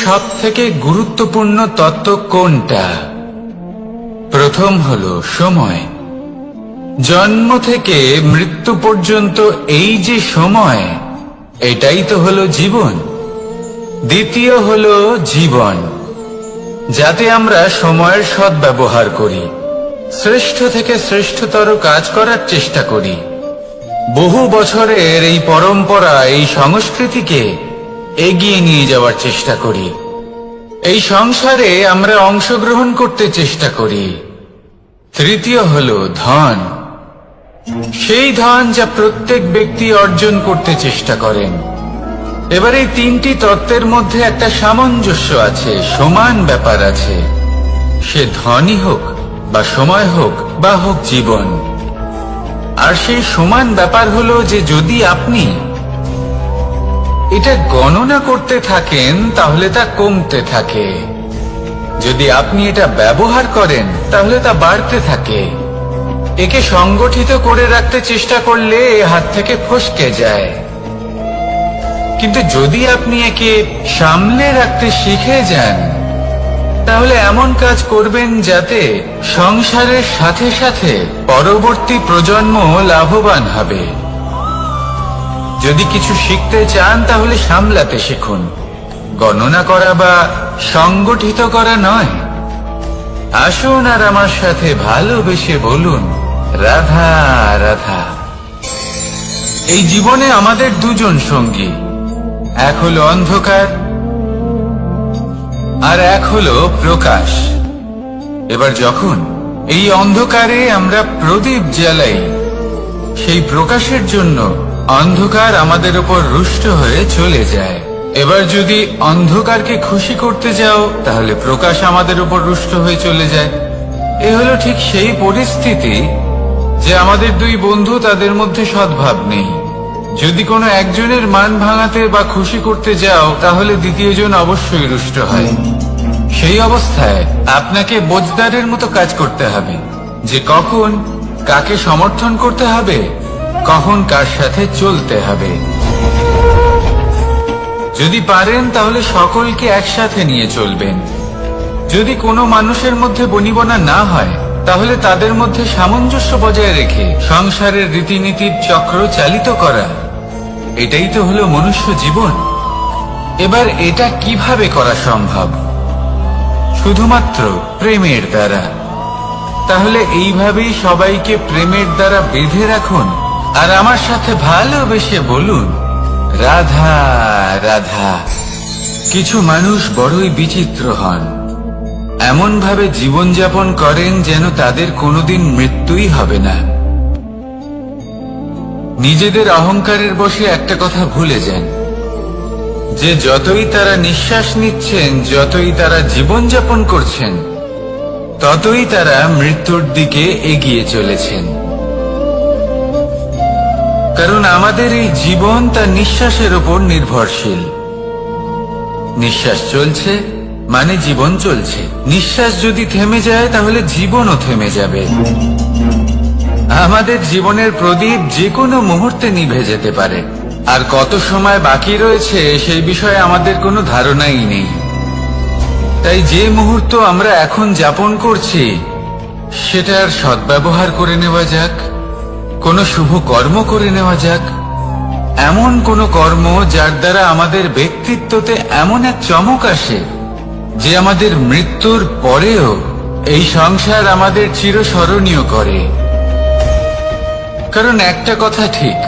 সব থেকে গুরুত্বপূর্ণ তত্ত্ব কোনটা? প্রথম হলো সময়। জন্ম থেকে মৃত্যু পর্যন্ত এই যে সময়, এটাই তো হলো জীবন। দ্বিতীয় হলো জীবন, যাতে আমরা সময়ের সদ্ব্যবহার করি, শ্রেষ্ঠ থেকে শ্রেষ্ঠতর কাজ করার চেষ্টা করি। বহু বছরের এই পরম্পরা, এই সংস্কৃতিকে এগিয়ে নিয়ে যাওয়ার চেষ্টা করি। এই সংসারে আমরা অংশগ্রহণ করতে চেষ্টা করি। তৃতীয় হলো ধন, সেই ধন যা প্রত্যেক ব্যক্তি অর্জন করতে চেষ্টা করেন। এবার এই তিনটি তত্ত্বের মধ্যে একটা সামঞ্জস্য আছে, সমান ব্যাপার আছে। সে ধনই হোক বা সময় হোক বা হোক জীবন। আর সেই সমান ব্যাপার হলো যে যদি আপনি এটা গণনা করতে থাকেন তাহলে তা কমতে থাকে, যদি আপনি এটা ব্যবহার করেন তাহলে তা বাড়তে থাকে। একে সংগঠিত করে রাখতে চেষ্টা করলে এ হাত থেকে ফসকে যায়, কিন্তু যদি আপনি একে সামলে রাখতে শিখে যান তাহলে এমন কাজ করবেন যাতে সংসারের সাথে সাথে পরবর্তী প্রজন্ম লাভবান হবে। যদি কিছু শিখতে চান তাহলে সামলাতে শিখুন, গণনা করা বা সংগঠিত করা নয়। আসুন আর আমার সাথে ভালোবেসে বলুন, রাধা রাধা। এই জীবনে আমাদের দুজন সঙ্গী, এক হলো অন্ধকার আর এক হলো প্রকাশ। এবার যখন এই অন্ধকারে আমরা প্রদীপ জ্বালাই, সেই প্রকাশের জন্য অন্ধকার আমাদের উপর রুষ্ট হয়ে চলে যায়। এবার যদি অন্ধকারকে খুশি করতে যাও তাহলে প্রকাশ আমাদের উপর রুষ্ট হয়ে চলে যায়। এ হলো ঠিক সেই পরিস্থিতি যে আমাদের দুই বন্ধু, তাদের মধ্যে সদ্ভাব নেই। যদি কোনো একজনের মান ভাঙাতে বা খুশি করতে যাও তাহলে দ্বিতীয়জন অবশ্যই রুষ্ট হয়। সেই অবস্থায় আপনাকে বোঝদারের মতো কাজ করতে হবে, যে কখন কাকে সমর্থন করতে হবে, কখন কার সাথে চলতে হবে। যদি পারেন তাহলে সকলকে একসাথে নিয়ে চলবেন। যদি কোনো মানুষের মধ্যে বনিবনা না হয় তাহলে তাদের মধ্যে সামঞ্জস্য বজায় রেখে সংসারের রীতিনীতির চক্র চালিত করা, এটাই তো হলো মনুষ্য জীবন। এবার এটা কিভাবে করা সম্ভব? শুধুমাত্র প্রেমের দ্বারা। তাহলে এইভাবেই সবাইকে প্রেমের দ্বারা বেঁধে রাখুন আর আমার সাথে ভালোবেসে বলুন, রাধা রাধা। কিছু মানুষ বড়ই বিচিত্র হন, এমন ভাবে জীবনযাপন করেন যেন তাদের কোনোদিন মৃত্যুই হবে না। নিজেদের অহংকারের বশে একটা কথা ভুলে যান, যে যতই তারা নিঃশ্বাস নিচ্ছেন, যতই তারা জীবনযাপন করছেন, ততই তারা মৃত্যুর দিকে এগিয়ে চলেছেন। কারণ আমাদের এই জীবন তার নিঃশ্বাসের উপর নির্ভরশীল। নিঃশ্বাস চলছে মানে জীবন চলছে। নিঃশ্বাস যদি থেমে যায় তাহলে জীবনও থেমে যাবে। আমাদের জীবনের প্রদীপ যে কোনো মুহূর্তে নিভে যেতে পারে, আর কত সময় বাকি রয়েছে সেই বিষয়ে আমাদের কোনো ধারণাই নেই। তাই যে মুহূর্ত আমরা এখন যাপন করছি সেটার সদ্ব্যবহার করে নেওয়া যাক, কোনো শুভ কর্ম করে নেওয়া যাক, এমন কোনো কর্ম যার দ্বারা আমাদের ব্যক্তিত্বতে এমন এক চমক আসে যে আমাদের মৃত্যুর পরেও এই সংসার আমাদের চিরস্মরণীয় করে। কারণ একটা কথা ঠিক,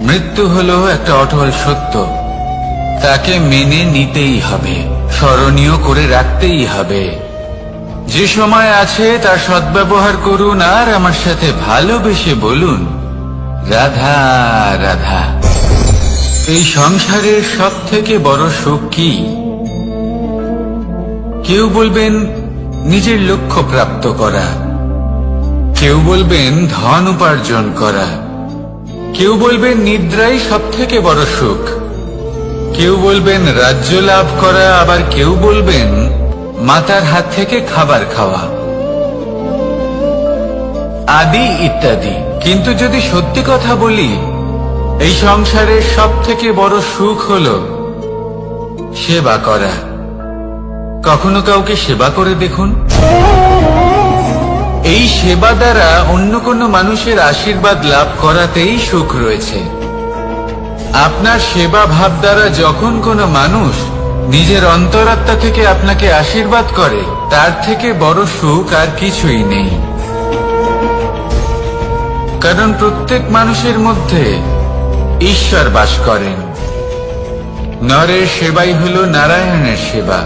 মৃত্যু হলো একটা অটল সত্য, তাকে মেনে নিতেই হবে, স্মরণীয় করে রাখতেই হবে। যে সময় আছে তার সদ্ব্যবহার করুন আর আমার সাথে ভালোবেসে বলুন, রাধা রাধা। এই সংসারের সব থেকে বড় সুখ কি? কেউ বলবেন নিজের লক্ষ্য প্রাপ্ত করা, কেউ বলবেন ধন উপার্জন করা, কেউ বলবেন নিদ্রাই সব থেকে বড় সুখ, কেউ বলবেন রাজ্য লাভ করা, আবার কেউ বলবেন মাতার হাত থেকে খাবার খাওয়া, আদি ইত্যাদি। কিন্তু যদি সত্যি কথা বলি, এই সংসারের সব থেকে বড় সুখ হল সেবা করা। কখনো কাউকে সেবা করে দেখুন। এই সেবা দ্বারা অন্য কোনো মানুষের আশীর্বাদ লাভ করাতেই সুখ রয়েছে। আপনার সেবা ভাব দ্বারা যখন কোনো মানুষ নিজের অন্তরাত্মা থেকে আপনাকে আশীর্বাদ করে, তার থেকে বড় সুখ আর কিছুই নেই। কারণ প্রত্যেক মানুষের মধ্যে ঈশ্বর বাস করেন। নরের সেবাই হলো নারায়ণের সেবা।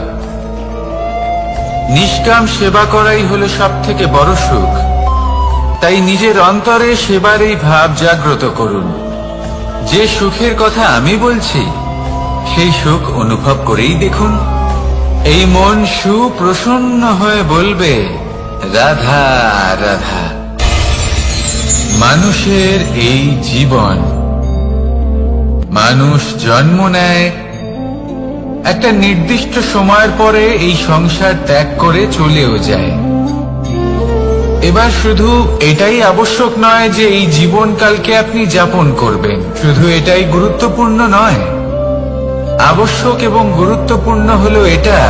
নিষ্কাম সেবা করাই হলো সব থেকে বড় সুখ। তাই নিজের অন্তরে সেবার এই ভাব জাগ্রত করুন। যে সুখের কথা আমি বলছি, সেই সুখ অনুভব করেই দেখুন। এই মন সুপ্রসন্ন হয়ে বলবে, রাধা রাধা। মানুষের এই জীবন, মানুষ জন্ম নেয়, একটা নির্দিষ্ট সময়ের পরে এই সংসার ত্যাগ করে চলেও যায়। এবার শুধু এটাই আবশ্যক নয় যে এই জীবনকালকে আপনি যাপন করবেন, শুধু এটাই গুরুত্বপূর্ণ নয়। আবশ্যক এবং গুরুত্বপূর্ণ হলো এটা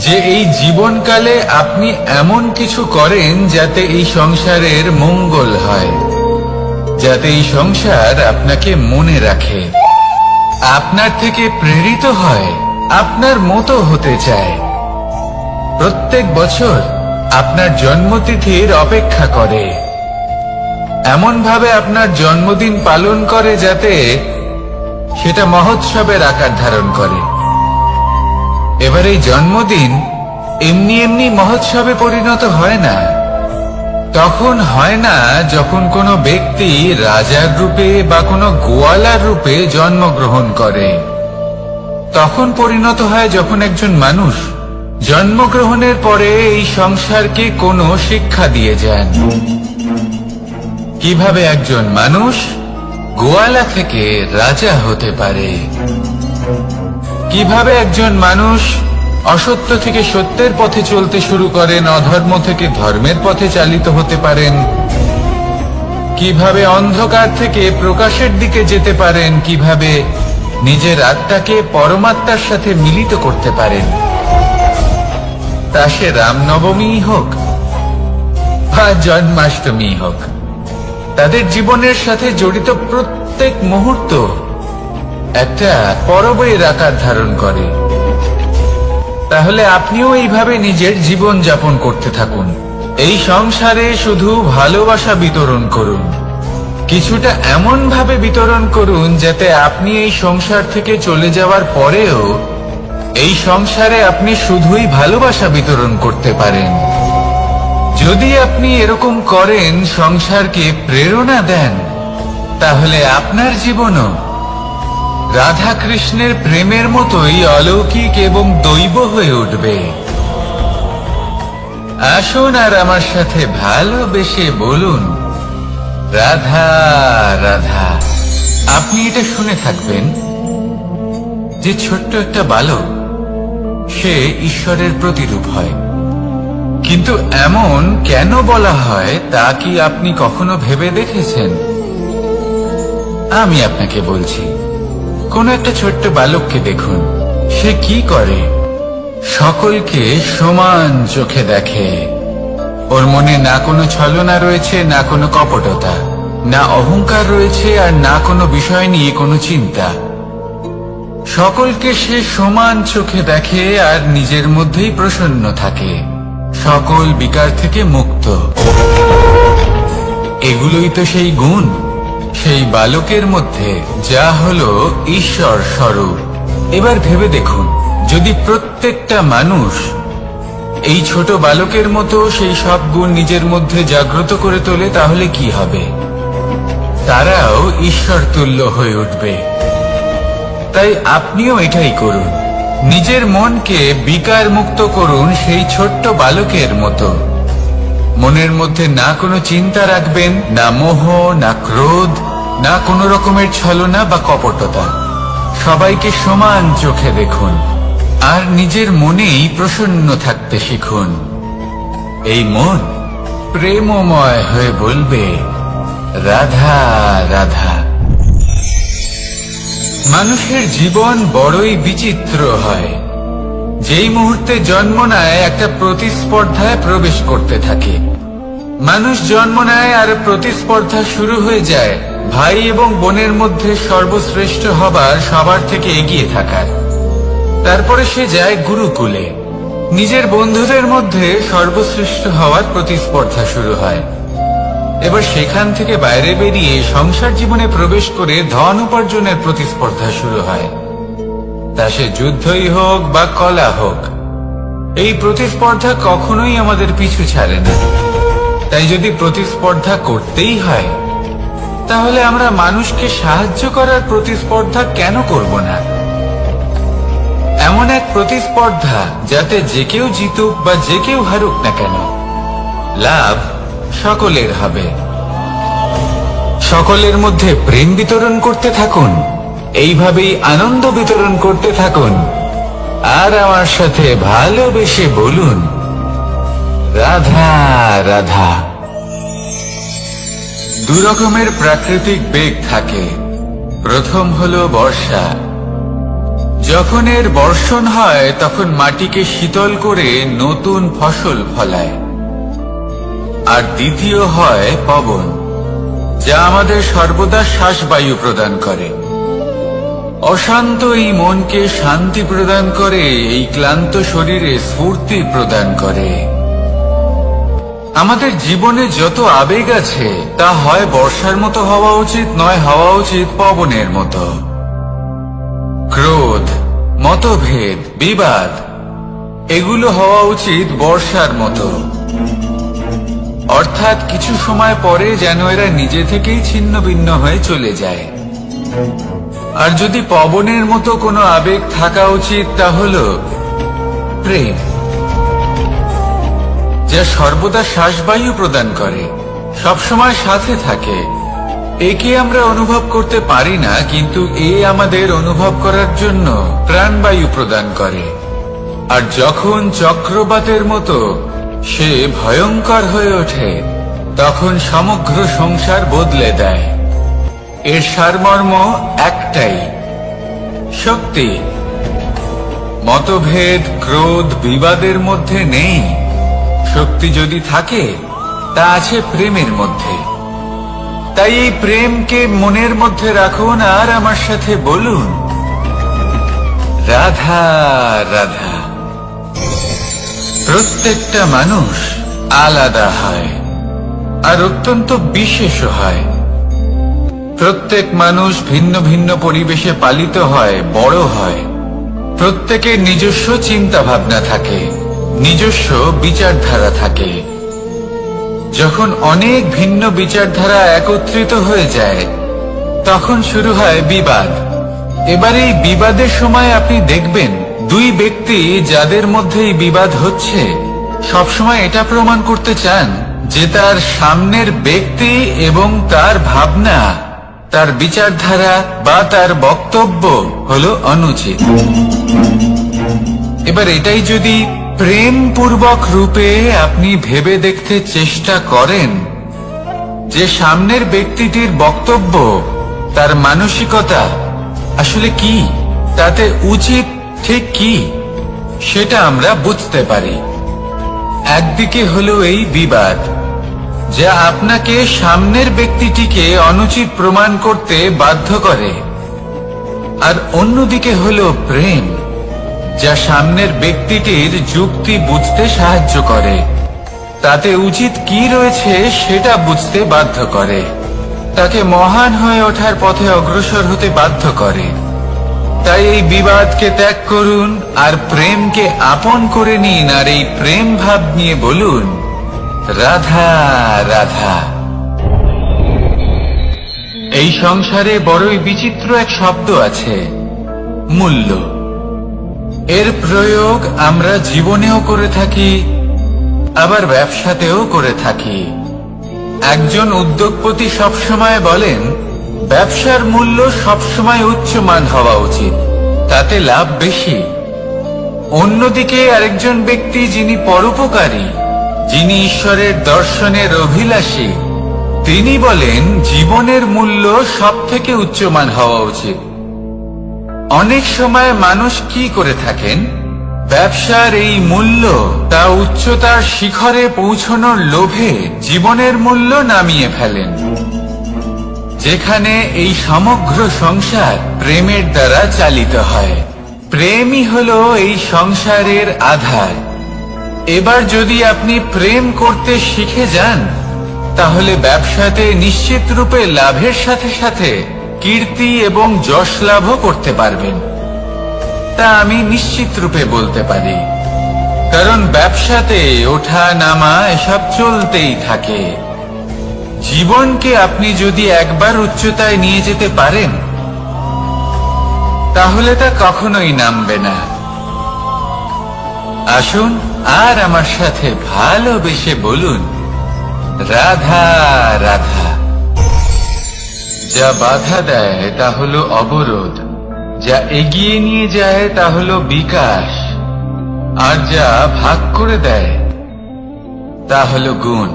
যে এই জীবনকালে আপনি এমন কিছু করেন যাতে এই সংসারের মঙ্গল হয়, যাতে এই সংসার আপনাকে মনে রাখে, আপনার থেকে প্রেরিত হয়, আপনার মতো হতে চায়। প্রত্যেক বছর আপনার জন্মতিথির অপেক্ষা করে, এমন ভাবে আপনার জন্মদিন পালন করে যাতে সেটা মহোৎসবের আকার ধারণ করে। এবার এই জন্মদিন এমনি এমনি মহোৎসবে পরিণত হয় না। তখন হয় না যখন কোনো ব্যক্তি রাজার রূপে বা কোনো গোয়ালার রূপে জন্মগ্রহণ করে। তখন পরিণত হয় যখন একজন মানুষ জন্মগ্রহণের পরে এই সংসারকে কোনো শিক্ষা দিয়ে যান। কিভাবে একজন মানুষ গোয়ালা থেকে রাজা হতে পারে, কিভাবে একজন মানুষ অসত্য থেকে সত্যের পথে চলতে শুরু করেন, অধর্ম থেকে ধর্মের পথে চালিত হতে পারেন, কিভাবে অন্ধকার থেকে প্রকাশের দিকে যেতে পারেন, কিভাবে নিজের আত্মাকে পরমাত্মার সাথে মিলিত করতে পারেন। তা সে রামনবমী হোক বা জন্মাষ্টমী হোক, তাদের জীবনের সাথে জড়িত প্রত্যেক মুহূর্ত একটা পরবের আকার ধারণ করে। তাহলে আপনিও এইভাবে নিজের জীবন যাপন করতে থাকুন। এই সংসারে শুধু ভালোবাসা বিতরণ করুন, কিছুটা এমন ভাবে বিতরণ করুন যাতে আপনি এই সংসার থেকে চলে যাওয়ার পরেও এই সংসারে আপনি শুধুই ভালোবাসা বিতরণ করতে পারেন। যদি আপনি এরকম করেন, সংসারকে প্রেরণা দেন, তাহলে আপনার জীবনও রাধা কৃষ্ণের প্রেমের মতোই অলৌকিক এবং দৈব হয়ে উঠবে। আসুন আর আমার সাথে ভালোবেসে বলুন, রাধা রাধা। আপনি এটা শুনে থাকবেন যে ছোট্ট একটা বালক, সে ঈশ্বরের প্রতিরূপ হয়। কিন্তু এমন কেন বলা হয় তা কি আপনি কখনো ভেবে দেখেছেন? আমি আপনাকে বলছি। কোন একটা ছোট্ট বালককে দেখুন, সে কি করে? সকলকে সমান চোখে দেখে। ওর মনে না কোনো ছলনা রয়েছে, না কোনো কপটতা, না অহংকার রয়েছে, আর না কোনো বিষয় নিয়ে কোনো চিন্তা। সকলকে সে সমান চোখে দেখে আর নিজের মধ্যেই প্রসন্ন থাকে, সকল বিকার থেকে মুক্ত। এগুলোই তো সেই গুণ, সেই বালকের মধ্যে, যা হলো ঈশ্বর স্বরূপ। এবার ভেবে দেখুন, যদি প্রত্যেকটা মানুষ এই ছোট বালকের মতো সেই সব গুণ নিজের মধ্যে জাগ্রত করে তোলে, তাহলে কি হবে? তারাও ঈশ্বর তুল্য হয়ে উঠবে। তাই আপনিও এটাই করুন, নিজের মনকে বিকার মুক্ত করুন সেই ছোট্ট বালকের মতো। মনের মধ্যে না কোনো চিন্তা রাখবেন, না মোহ, না ক্রোধ, না কোনো রকমের ছলনা বা কপটতা। সবাইকে সমান চোখে দেখুন আর নিজের মনেই প্রসন্ন থাকতে শিখুন। এই মন প্রেমময় হয়ে বলবে, রাধা রাধা। মানুষের জীবন বড়ই বিচিত্র হয়। যেই মুহূর্তে জন্ম নেয় একটা প্রতিস্পর্ধায় প্রবেশ করতে থাকে। মানুষ জন্ম নেয় আর প্রতিস্পর্ধা শুরু হয়ে যায় ভাই এবং বোনের মধ্যে সর্বশ্রেষ্ঠ হবার, সবার থেকে এগিয়ে থাকার। তারপরে সে যায় গুরুকুলে। নিজের বন্ধুদের মধ্যে সর্বশ্রেষ্ঠ হওয়ার প্রতিস্পর্ধা শুরু হয়। এবার সেখান থেকে বাইরে বেরিয়ে সংসার জীবনে প্রবেশ করে ধন উপার্জনের প্রতিস্পর্ধা শুরু হয়। তা সে যুদ্ধই হোক বা কলা হোক, এই প্রতিস্পর্ধা কখনোই আমাদের পিছু ছাড়ে না। তাই যদি প্রতিস্পর্ধা করতেই হয়, তাহলে আমরা মানুষকে সাহায্য করার প্রতিস্পর্ধা কেন করব না? এমন এক প্রতিস্পর্ধা যাতে যে কেউ জিতুক বা যে কেউ হারুক না কেন, লাভ সকলের হবে। সকলের মধ্যে প্রেম বিতরণ করতে থাকুন, এইভাবেই আনন্দ বিতরণ করতে থাকুন। আর আমার সাথে ভালোবেসে বলুন, রাধা রাধা। দু রকমের প্রাকৃতিক বেগ থাকে। প্রথম হলো বর্ষা। যখন এর বর্ষণ হয় তখন মাটিকে শীতল করে নতুন ফসল ফলায়। আর দ্বিতীয় হয় পবন, যা আমাদের সর্বদা শ্বাসবায়ু প্রদান করে। অশান্ত এই মনকে শান্তি প্রদান করে, এই ক্লান্ত শরীরে স্ফূর্তি প্রদান করে। আমাদের জীবনে যত আবেগ আছে তা হয় বর্ষার মতো হওয়া উচিত, নয় হওয়া উচিত পবনের মতো। ক্রোধ, মতভেদ, বিবাদ এগুলো হওয়া উচিত বর্ষার মতো। অর্থাৎ কিছু সময় পরে যেন এরা নিজে থেকেই ছিন্ন ভিন্ন হয়ে চলে যায়। আর যদি পবনের মতো কোনো আবেগ থাকা উচিত, তা হলো প্রেম, যা সর্বদা শ্বাসবায়ু প্রদান করে, সবসময় সাথে থাকে। একে আমরা অনুভব করতে পারি না, কিন্তু এ আমাদের অনুভব করার জন্য প্রাণবায়ু প্রদান করে। আর যখন চক্রবাতের মতো সে ভয়ঙ্কর হয়ে ওঠে, তখন সমগ্র সংসার বদলে দেয়। এর সারমর্ম একটাই, শক্তি। মতভেদ, ক্রোধ, বিবাদের মধ্যে নেই। শক্তি যদি থাকে, তা আছে প্রেমের মধ্যে। তাই এই প্রেমকে মনের মধ্যে রাখুন আর আমার সাথে বলুন, রাধা রাধা। প্রত্যেকটা মানুষ আলাদা হয় আর অত্যন্ত বিশেষ হয়। প্রত্যেক মানুষ ভিন্ন ভিন্ন পরিবেশে পালিত হয়, বড় হয়। প্রত্যেকের নিজস্ব চিন্তা ভাবনা থাকে, নিজস্ব বিচারধারা থাকে। যখন অনেক ভিন্ন বিচারধারা একত্রিত হয়ে যায়, তখন শুরু হয় বিবাদ। এবার এই বিবাদের সময় আপনি দেখবেন, দুই ব্যক্তি যাদের মধ্যে এই বিবাদ হচ্ছে, সবসময় এটা প্রমাণ করতে চান যে তার সামনের ব্যক্তি এবং তার ভাবনা, তার বিচারধারা বা তার বক্তব্য হলো অনুচিত। এবার এটাই যদি প্রেম পূর্বক রূপে আপনি ভেবে দেখতে চেষ্টা করেন যে সামনের ব্যক্তিটির বক্তব্য, তার মানসিকতা আসলে কি, তাতে উচিত ঠিক কি, সেটা আমরা বুঝতে পারি। একদিকে হলো এই বিবাদ, যা আপনাকে সামনের ব্যক্তিটিকে অনুচিত প্রমাণ করতে বাধ্য করে। আর অন্যদিকে হলো প্রেম, যা সামনের ব্যক্তিটির যুক্তি বুঝতে সাহায্য করে, তাতে উচিত কি রয়েছে সেটা বুঝতে বাধ্য করে, তাকে মহান হয়ে ওঠার পথে অগ্রসর হতে বাধ্য করে। তাই এই বিবাদকে ত্যাগ করুন আর প্রেমকে আপন করে নিন, আর এই প্রেম ভাব নিয়ে বলুন, রাধা রাধা। এই সংসারে বড়ই বিচিত্র এক শব্দ আছে, মূল্য। এর প্রয়োগ আমরা জীবনেও করে থাকি, আবার ব্যবসাতেও করে থাকি। একজন উদ্যোগপতি সবসময় বলেন, ব্যবসার মূল্য সবসময় উচ্চমান হওয়া উচিত, তাতে লাভ বেশি। অন্যদিকে আরেকজন ব্যক্তি যিনি পরোপকারী, যিনি ঈশ্বরের দর্শনের অভিলাষী, তিনি বলেন জীবনের মূল্য সব থেকে উচ্চমান হওয়া উচিত। অনেক সময় মানুষ কি করে থাকেন, ব্যবসার এই মূল্য তা উচ্চতার শিখরে পৌঁছানোর লোভে জীবনের মূল্য নামিয়ে ফেলেন, যেখানে এই সমগ্র সংসার প্রেমের দ্বারা চালিত হয়। প্রেমই হলো এই সংসারের আধার। এবার যদি আপনি প্রেম করতে শিখে যান, তাহলে ব্যবসাতে নিশ্চিত রূপে লাভের সাথে সাথে কীর্তি এবং যশ লাভও করতে পারবেন। তা আমি নিশ্চিত রূপে বলতে পারি, কারণ ব্যবসাতে ওঠা নামা এসব চলতেই থাকে। জীবনকে আপনি যদি একবার উচ্চতায় নিয়ে যেতে পারেন, তাহলে তা কখনোই নামবে না। আসুন আর আমার সাথে ভালোবেসে বলুন, রাধা রাধা। যা বাধা দেয় তা হলো অবরোধ, যা এগিয়ে নিয়ে যায় তা হলো বিকাশ, আর যা ভাগ করে দেয় তা হলো গুণ।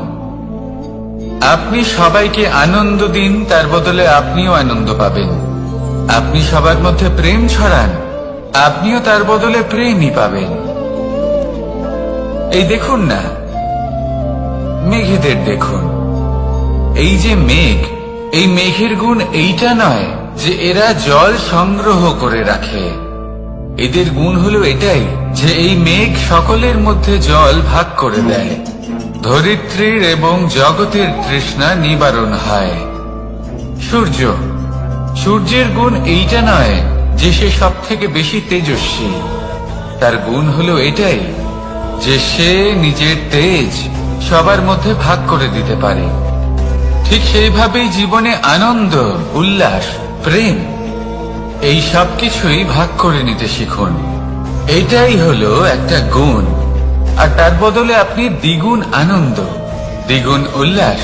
আপনি সবাইকে আনন্দ দিন, তার বদলে আপনিও আনন্দ পাবেন। আপনি সবার মধ্যে প্রেম ছড়ান, আপনিও তার বদলে প্রেমই পাবেন। এই দেখুন না, মেঘেদের দেখুন। এই যে মেঘ, এই মেঘের গুণ এইটা নয় যে এরা জল সংগ্রহ করে রাখে। এদের গুণ হলো এটাই যে এই মেঘ সকলের মধ্যে জল ভাগ করে দেয়। ধরিত্রীর এবং জগতের তৃষ্ণা নিবারণ হয়। সূর্য, সূর্যের গুণ এইটা নয় যে সে সব থেকে বেশি তেজস্বী। তার গুণ হলো এটাই যে সে নিজের তেজ সবার মধ্যে ভাগ করে দিতে পারে। ঠিক সেইভাবেই জীবনে আনন্দ, উল্লাস, প্রেম এই সব কিছুই ভাগ করে নিতে শিখুন। এটাই হলো একটা গুণ, আর তার বদলে আপনি দ্বিগুণ আনন্দ, দ্বিগুণ উল্লাস,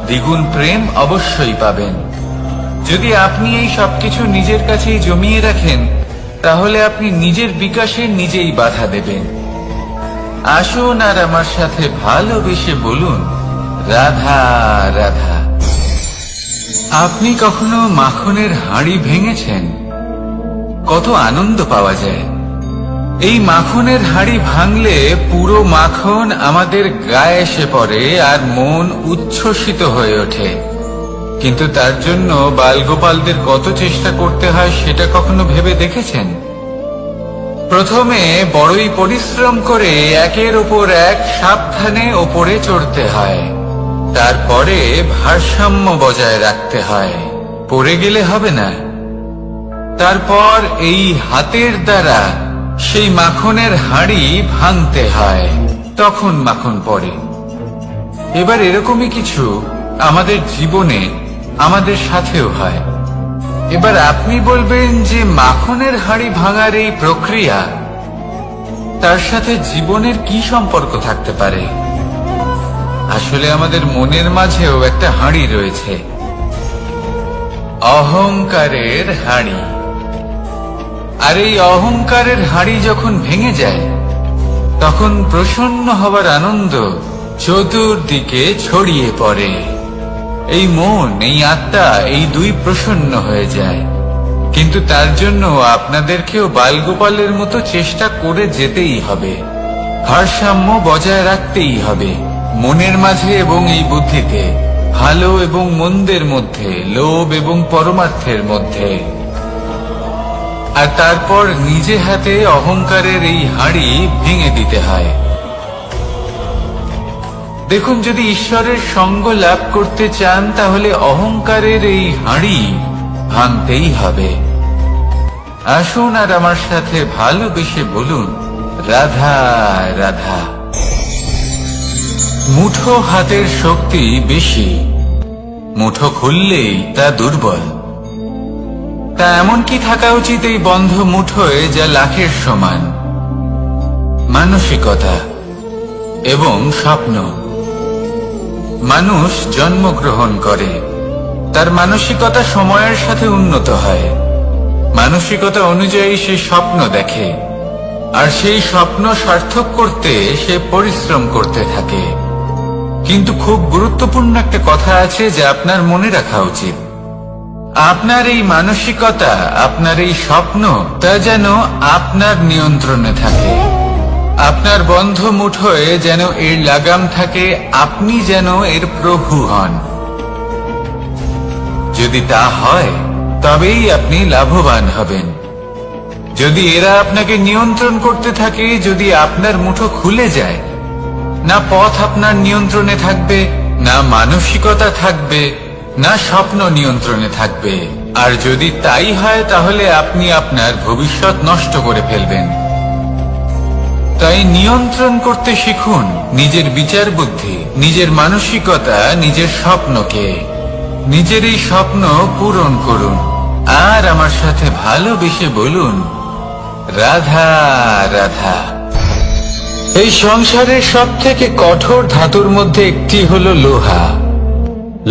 দ্বিগুণ প্রেম অবশ্যই পাবেন। যদি আপনি এই সবকিছু নিজের কাছেই জমিয়ে রাখেন, তাহলে আপনি নিজের বিকাশে নিজেই বাধা দেবেন। আসুন আর আমার সাথে ভালোবেসে বলুন, রাধা রাধা। আপনি কখনো মাখনের হাঁড়ি ভেঙেছেন? কত আনন্দ পাওয়া যায়। এই মাখনের হাঁড়ি ভাঙলে পুরো মাখন আমাদের গায়ে এসে পড়ে আর মন উচ্ছ্বসিত হয়ে ওঠে। কিন্তু তার জন্য বালগোপালদের কত চেষ্টা করতে হয় সেটা কখনো ভেবে দেখেছেন? প্রথমে বড়ই পরিশ্রম করে একের উপর এক সাবধানে ওপরে চড়তে হয়, তারপরে ভারসাম্য বজায় রাখতে হয়, পড়ে গেলে হবে না। তারপর এই হাতের দ্বারা সেই মাখনের হাঁড়ি ভাঙতে হয়, তখন মাখন পড়ে। এবার এরকমই কিছু আমাদের জীবনে আমাদের সাথেও হয়। এবার আপনি বলবেন যে মাখনের হাঁড়ি ভাঙার এই প্রক্রিয়া, তার সাথে জীবনের কি সম্পর্ক থাকতে পারে? আসলে আমাদের মনের মাঝেও একটা হাঁড়ি রয়েছে, অহংকারের হাঁড়ি। আর এই অহংকারের হাঁড়ি যখন ভেঙে যায়, তখন প্রসন্ন হবার আনন্দ চতুর্দিকে ছড়িয়ে পড়ে। এই মন, এই আত্মা, এই দুই প্রসন্ন হয়ে যায়। কিন্তু তার জন্য আপনাদেরকেও বালগোপালের মতো চেষ্টা করে যেতেই হবে, ভারসাম্য বজায় রাখতেই হবে মনের মাঝে এবং এই বুদ্ধিতে, ভালো এবং মন্দের মধ্যে, লোভ এবং পরমার্থের মধ্যে। আর তারপর নিজে হাতে অহংকারের এই হাঁড়ি ভেঙে দিতে হয়। দেখুন, যদি ঈশ্বরের সঙ্গ লাভ করতে চান, তাহলে অহংকারের এই হাঁড়ি ভাঙতেই হবে। আসুন আর আমার সাথে ভালোবেসে বলুন, রাধা রাধা। মুঠো হাতের শক্তি বেশি, মুঠো খুললেই তা দুর্বল। তা এমন কি থাকা উচিত এই বন্ধ মুঠোয় যা লাখের সমান? মানসিকতা এবং স্বপ্ন। মানুষ জন্মগ্রহণ করে, তার মানসিকতা সময়ের সাথে উন্নত হয়। মানসিকতা অনুযায়ী সে স্বপ্ন দেখে, আর সেই স্বপ্ন সার্থক করতে সে পরিশ্রম করতে থাকে। কিন্তু খুব গুরুত্বপূর্ণ একটা কথা আছে যা আপনার মনে রাখা উচিত। আপনার এই মানসিকতা, আপনার এই স্বপ্ন, তা যেন আপনার নিয়ন্ত্রণে থাকে। আপনার বন্ধ মুঠোয় যেন এর লাগাম থাকে, আপনি যেন এর প্রভু হন। যদি তা হয় তবেই আপনি লাভবান হবেন। যদি এরা আপনাকে নিয়ন্ত্রণ করতে থাকে, যদি আপনার মুঠো খুলে যায়, না পথ আপনার নিয়ন্ত্রণে থাকবে, না মানসিকতা থাকবে, না স্বপ্ন নিয়ন্ত্রণে থাকবে। আর যদি তাই হয় তাহলে আপনি আপনার ভবিষ্যৎ নষ্ট করে ফেলবেন। তাই নিয়ন্ত্রণ করতে শিখুন নিজের বিচার বুদ্ধি, নিজের মানসিকতা, নিজের স্বপ্নকে। নিজের এই স্বপ্ন পূরণ করুন আর আমার সাথে ভালোবেসে বলুন, রাধা রাধা। এই সংসারের সব থেকে কঠোর ধাতুর মধ্যে একটি হলো লোহা।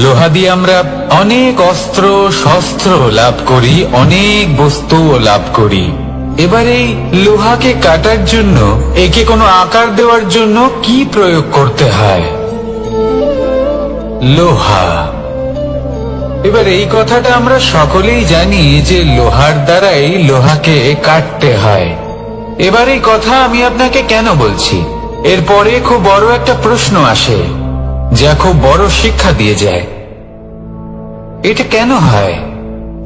লোহা দিয়ে আমরা অনেক অস্ত্র শস্ত্র লাভ করি, অনেক বস্তুও লাভ করি। এবার এই লোহাকে কাটার জন্য, একে কোনো আকার দেওয়ার জন্য কি প্রয়োগ করতে হয়? লোহা। এবার এই কথাটা আমরা সকলেই জানি যে লোহার দ্বারাই লোহাকে কাটতে হয়। এবার এই কথা আমি আপনাকে কেন বলছি? এরপরে খুব বড় একটা প্রশ্ন আসে যা খুব বড় শিক্ষা দিয়ে যায়। এটা কেন হয়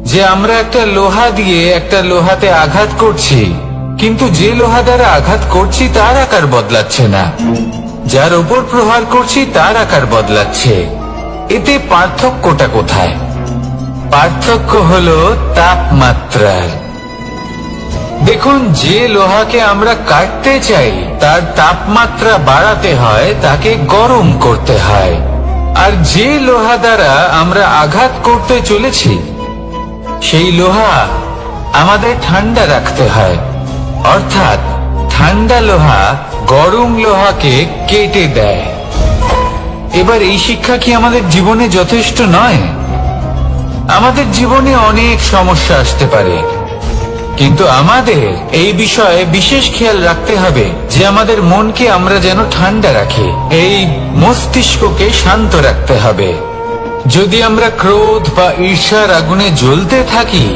যে আমরা একটা লোহা দিয়ে একটা লোহাতে আঘাত করছি, কিন্তু যে লোহা দ্বারা আঘাত করছি তার আকার বদলাচ্ছে না, যার উপর প্রহার করছি তার আকার বদলাচ্ছে? এতে পার্থক্যটা কোথায়? পার্থক্য হলো তাপমাত্রার। দেখুন, যে লোহাকে আমরা কাটতে চাই তার তাপমাত্রা বাড়াতে হয়, তাকে গরম করতে হয়। আর যে লোহা দ্বারা আমরা আঘাত করতে চলেছি সেই লোহা আমাদের ঠান্ডা রাখতে হয়। অর্থাৎ ঠান্ডা লোহা গরম লোহাকে কেটে দেয়। এবার এই শিক্ষা কি আমাদের জীবনে যথেষ্ট নয়? আমাদের জীবনে অনেক সমস্যা আসতে পারে, কিন্তু আমাদের এই বিষয়ে বিশেষ খেয়াল রাখতে হবে যে আমাদের মনকে আমরা যেন ঠান্ডা রাখি, এই মস্তিষ্ককে শান্ত রাখতে হবে। যদি আমরা ক্রোধ বা ঈর্ষার আগুনে জ্বলতে থাকি,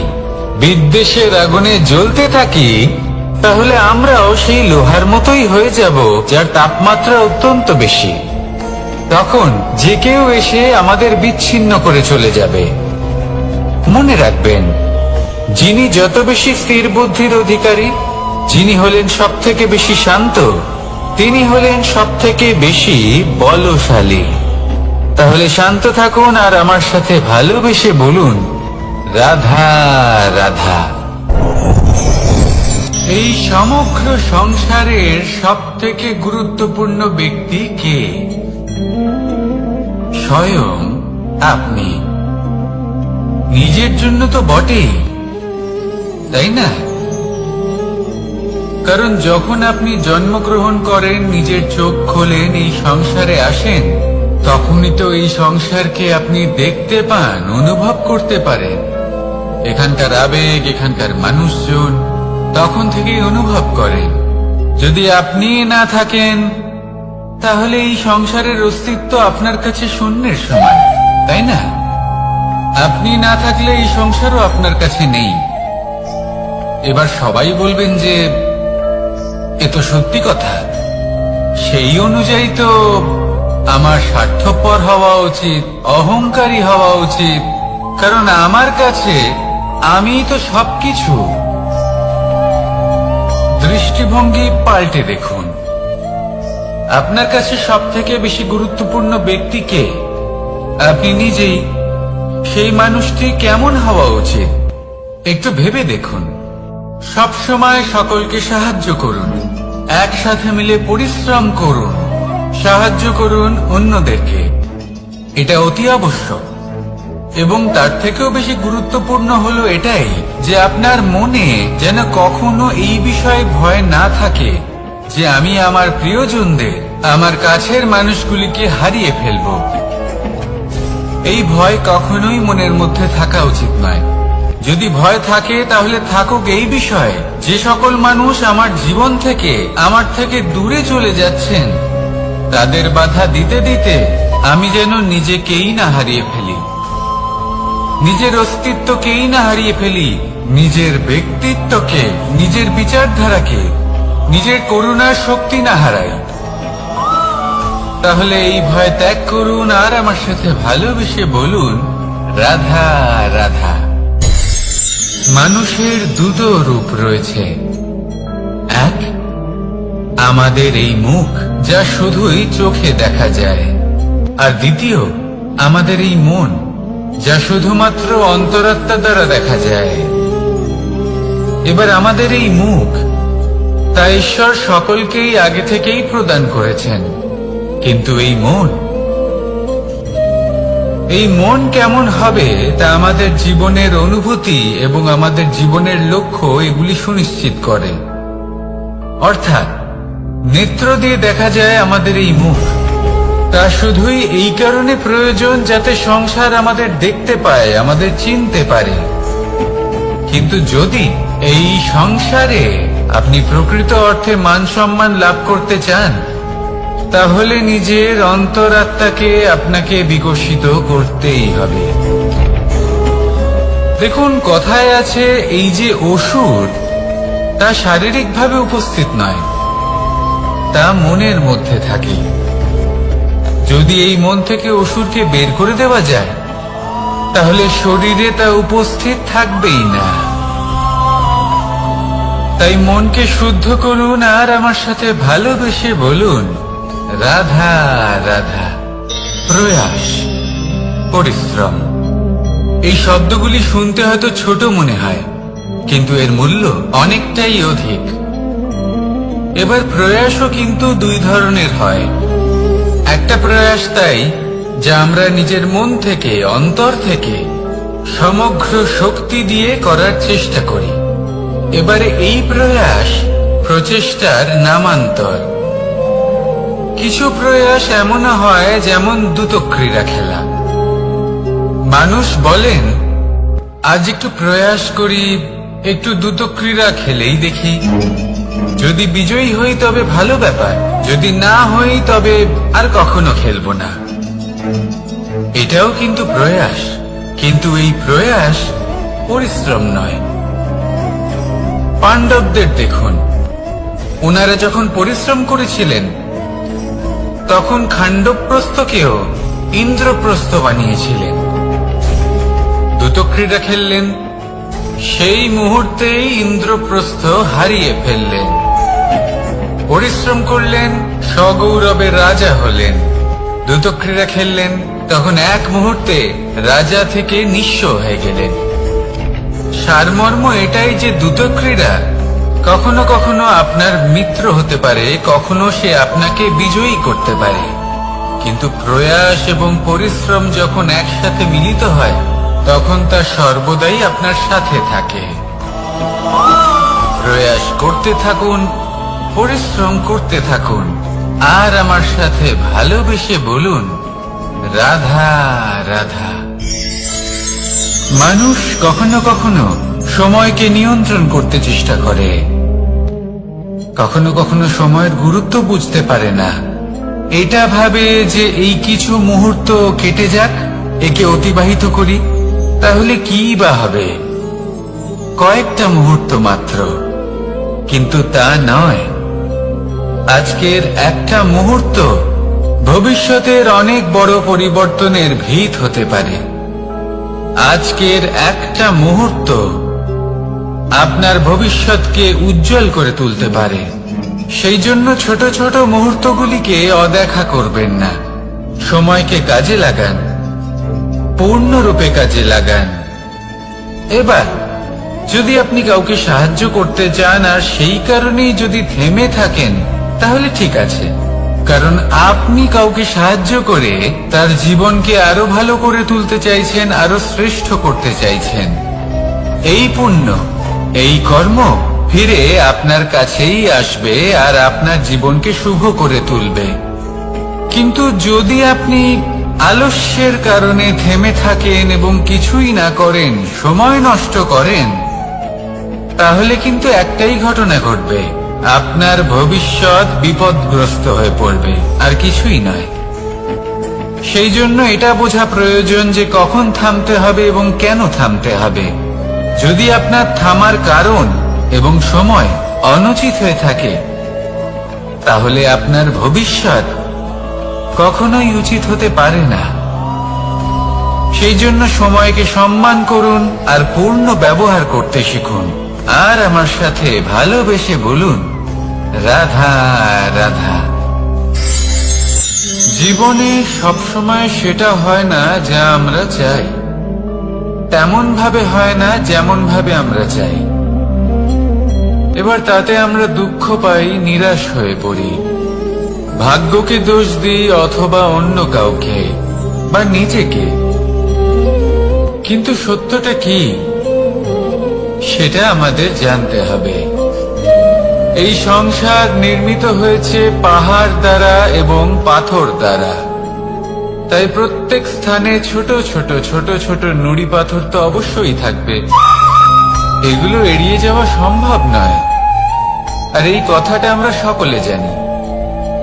বিদ্বেষের আগুনে জ্বলতে থাকি, তাহলে আমরাও সেই লোহার মতোই হয়ে যাব যার তাপমাত্রা অত্যন্ত বেশি। তখন যে কেউ এসে আমাদের বিচ্ছিন্ন করে চলে যাবে। মনে রাখবেন, যিনি যত বেশি স্থির বুদ্ধির অধিকারী, যিনি হলেন সব থেকে বেশি শান্ত, তিনি হলেন সব থেকে বেশি বলশালী। তাহলে শান্ত থাকুন আর আমার সাথে ভালোবেসে বলুন, রাধা রাধা। এই সমগ্র সংসারের সব থেকে গুরুত্বপূর্ণ ব্যক্তি কে? স্বয়ং আপনি। নিজের জন্য তো বটেই, তাই না? কারণ যখন আপনি জন্মগ্রহণ করেন, নিজের চোখ খোলেন, এই সংসারে আসেন, তখনই তো এই সংসারকে আপনি দেখতে পান, অনুভব করতে পারেন। এখানকার আবেগ, এখানকার মানুষজন তখন থেকেই অনুভব করেন। যদি আপনি না থাকেন তাহলে এই সংসারের অস্তিত্ব আপনার কাছে শূন্যের সমান, তাই না? আপনি না থাকলে এই সংসারও আপনার কাছে নেই। এবার সবাই বলবেন যে এ তো সত্যি কথা, সেই অনুযায়ী তো আমার স্বার্থপর হওয়া উচিত, অহংকারী হওয়া উচিত, কারণ আমার কাছে আমি তো সবকিছু। দৃষ্টিভঙ্গি পাল্টে দেখুন, আপনার কাছে সব থেকে বেশি গুরুত্বপূর্ণ ব্যক্তি কে? আপনি নিজেই। সেই মানুষটি কেমন হওয়া উচিত একটু ভেবে দেখুন। সব সময় সকলকে সাহায্য করুন, একসাথে মিলে পরিশ্রম করুন, সাহায্য করুন অন্যদেরকে। এটা অতি আবশ্যক। এবং তার থেকেও বেশি গুরুত্বপূর্ণ হলো এটাই যে আপনার মনে যেন কখনো এই বিষয়ে ভয় না থাকে যে আমি আমার প্রিয়জনদের, আমার কাছের মানুষগুলিকে হারিয়ে ফেলব। এই ভয় কখনোই মনের মধ্যে থাকা উচিত নয়। যদি ভয় থাকে তাহলে থাকুক এই বিষয়ে যে সকল মানুষ আমার জীবন থেকে আমার থেকে দূরে চলে যাচ্ছেন, তাদের বাধা দিতে দিতে আমি যেন নিজেকেই না হারিয়ে ফেলি, নিজের অস্তিত্বকেই না হারিয়ে ফেলি, নিজের ব্যক্তিত্বকে, নিজের বিচারধারাকে, নিজের করুণার শক্তি না হারাই। তাহলে এই ভয় ত্যাগ করুন আর আমার সাথে ভালোবেসে বলুন, রাধা রাধা। মানুষের দুটো রূপ রয়েছে, এক আমাদের এই মুখ যা শুধুই চোখে দেখা যায়, আর দ্বিতীয় আমাদের এই মন যা শুধুমাত্র অন্তরাত্মা দ্বারা দেখা যায়। এবার আমাদের এই মুখ তা ঈশ্বর সকলকেই আগে থেকেই প্রদান করেছেন, কিন্তু এই মন কেমন হবে তা আমাদের জীবনের অনুভূতি এবং আমাদের জীবনের লক্ষ্য এগুলি সুনিশ্চিত করে। অর্থাৎ নেত্র দিয়ে দেখা যায় আমাদের এই মুখ, তা শুধুই এই কারণে প্রয়োজন যাতে সংসার আমাদের দেখতে পায়, আমাদের চিনতে পারে। কিন্তু যদি এই সংসারে আপনি প্রকৃত অর্থে মান সম্মান লাভ করতে চান, তাহলে নিজের অন্তরাত্মাকে আপনাকে বিকশিত করতেই হবে। দেখুন, কথায় আছে এই যে অসুর, তা শারীরিকভাবে উপস্থিত নয়, তা মনের মধ্যে থাকে। যদি এই মন থেকে অসুরকে বের করে দেওয়া যায়, তাহলে শরীরে তা উপস্থিত থাকবেই না। তাই মনকে শুদ্ধ করুন আর আমার সাথে ভালোবেসে বলুন, রাধা রাধা। প্রয়াস, পরিশ্রম, এই শব্দগুলি শুনতে হয়তো ছোট মনে হয়, কিন্তু এর মূল্য অনেকটাই অধিক। এবার প্রয়াসও কিন্তু দুই ধরনের হয়। একটা প্রয়াস তাই যা আমরা নিজের মন থেকে, অন্তর থেকে সমগ্র শক্তি দিয়ে করার চেষ্টা করি। এবারে এই প্রয়াস প্রচেষ্টার নামান্তর। কিছু প্রয়াস এমনও হয় যেমন দ্রুতক্রীড়া খেলা। মানুষ বলেন, আজ একটু প্রয়াস করি, একটু দ্রুতক্রীড়া খেলেই দেখি, যদি বিজয়ী হই তবে ভালো ব্যাপার, যদি না হই তবে আর কখনো খেলবো না। এটাও কিন্তু প্রয়াস, কিন্তু এই প্রয়াস পরিশ্রম নয়। পাণ্ডবদের দেখুন, ওনারা যখন পরিশ্রম করেছিলেন তখন খাণ্ডবপ্রস্থকেও ইন্দ্রপ্রস্থ বানিয়েছিলেন। দ্রুতক্রীড়া খেললেন, সেই মুহূর্তেই ইন্দ্রপ্রস্থ হারিয়ে ফেললেন। পরিশ্রম করলেন, সগৌরবে রাজা হলেন। দ্রুতক্রীড়া খেললেন, তখন এক মুহূর্তে রাজা থেকে নিঃস্ব হয়ে গেলেন। সারমর্ম এটাই যে দ্রুতক্রীড়া কখনো কখনো আপনার মিত্র হতে পারে, কখনো সে আপনাকে বিজয়ী করতে পারে, কিন্তু প্রয়াস এবং পরিশ্রম যখন একসাথে মিলিত হয় তখন তা সর্বদাই আপনার সাথে থাকে। প্রয়াস করতে থাকুন, পরিশ্রম করতে থাকুন, আর আমার সাথে ভালোবেসে বলুন, রাধা রাধা। মানুষ কখনো কখনো সময়কে নিয়ন্ত্রণ করতে চেষ্টা করে, কখনো কখনো সময়ের গুরুত্ব বুঝতে পারে না। এটা ভাবে যে এই কিছু মুহূর্ত কেটে যাক, একে অতিবাহিত করি, তাহলে কি বা হবে, কয়েকটা মুহূর্ত মাত্র। কিন্তু তা নয়। আজকের একটা মুহূর্ত ভবিষ্যতের অনেক বড় পরিবর্তনের ভিত হতে পারে। আজকের একটা মুহূর্ত আপনার ভবিষ্যৎকে উজ্জ্বল করে তুলতে পারে। সেই জন্য ছোট ছোট মুহূর্তগুলিকে অদেখা করবেন না। সময়কে কাজে লাগান, পূর্ণরূপে কাজে লাগান। এবার যদি আপনি কাউকে সাহায্য করতে চান আর সেই কারণেই যদি থেমে থাকেন, তাহলে ঠিক আছে, কারণ আপনি কাউকে সাহায্য করে তার জীবনকে আরো ভালো করে তুলতে চাইছেন, আরো শ্রেষ্ঠ করতে চাইছেন। এই পুণ্য, এই কর্ম ফিরে আপনার কাছেই আসবে আর আপনার জীবনকে শুভ করে তুলবে। কিন্তু যদি আপনি আলস্যের কারণে থেমে থাকেন এবং কিছুই না করেন, সময় নষ্ট করেন, তাহলে কিন্তু একটাই ঘটনা ঘটবে, আপনার ভবিষ্যৎ বিপদগ্রস্ত হয়ে পড়বে, আর কিছুই নয়। সেই জন্য এটা বোঝা প্রয়োজন যে কখন থামতে হবে এবং কেন থামতে হবে। যদি আপনার থামার কারণ এবং সময় অনুচিত হয়ে থাকে, তাহলে আপনার ভবিষ্যৎ কখনোই উচিত হতে পারে না। সেই জন্য সময়কে সম্মান করুন আর পূর্ণ ব্যবহার করতে শিখুন। আর আমার সাথে ভালোবেসে বলুন, রাধা রাধা। জীবনে সবসময় সেটা হয় না যা আমরা চাই, তেমন ভাবে হয় না যেমন ভাবে আমরা চাই। এবার তাতে আমরা দুঃখ পাই, নিরাশ হয়ে পড়ি, ভাগ্যকে দোষ দিই অথবা অন্য কাউকে বা নিজেকে। কিন্তু সত্যটা কি সেটা আমাদের জানতে হবে। এই সংসার নির্মিত হয়েছে পাহাড় দ্বারা এবং পাথর দ্বারা, তাই প্রত্যেক স্থানে ছোট ছোট ছোট ছোট নুড়ি পাথর তো অবশ্যই থাকবে, এগুলো এড়িয়ে যাওয়া সম্ভব নয়। আর এই কথাটা আমরা সকলে জানি।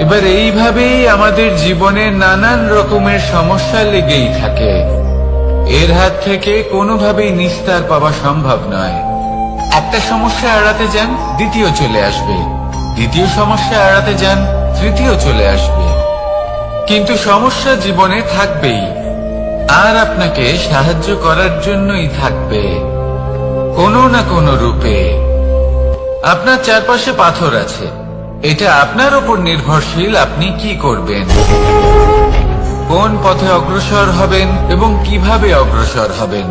এবার এইভাবেই আমাদের জীবনে নানান রকমের সমস্যা লেগেই থাকে। এর হাত থেকে কোনোভাবেই নিস্তার পাওয়া সম্ভব নয়। একটা সমস্যা এড়াতে যান, দ্বিতীয় চলে আসবে, দ্বিতীয় সমস্যা এড়াতে যান, তৃতীয় চলে আসবে। কিন্তু সমস্যা জীবনে থাকবেই, আর আপনাকে সাহায্য করার জন্যই থাকবে কোনো না কোনো রূপে। আপনার চারপাশে পাথর আছে, এটা আপনার উপর নির্ভরশীল আপনি কি করবেন, কোন পথে অগ্রসর হবেন এবং কিভাবে অগ্রসর হবেন।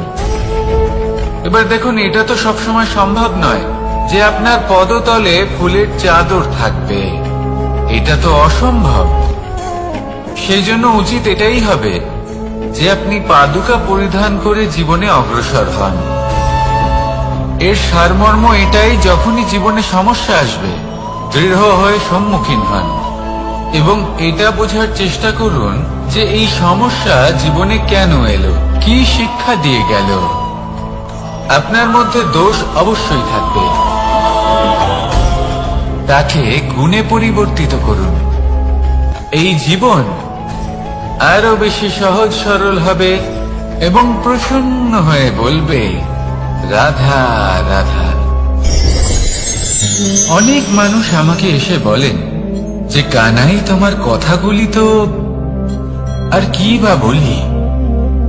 এবার দেখুন, এটা তো সবসময় সম্ভব নয় যে আপনার পদতলে ফুলের চাদর থাকবে, এটা তো অসম্ভব। সেই জন্য উচিত এটাই হবে যে আপনি পাদুকা পরিধান করে জীবনে অগ্রসর হন। এর সারমর্ম এটাই, যখনই জীবনে সমস্যা আসবে দৃঢ় হয়ে সম্মুখীন হন এবং এটা বোঝার চেষ্টা করুন যে এই সমস্যা জীবনে কেন এলো, কি শিক্ষা দিয়ে গেল। আপনার মধ্যে দোষ অবশ্যই থাকবে, তাকে গুণে পরিবর্তিত করুন। এই জীবন আরো বেশি সহজ সরল হবে এবং প্রসন্ন হয়ে বলবে, রাধা রাধা। অনেক মানুষ আমাকে এসে বলেন যে কানাই, তোমার কথাগুলি তো আর কি বা বলি,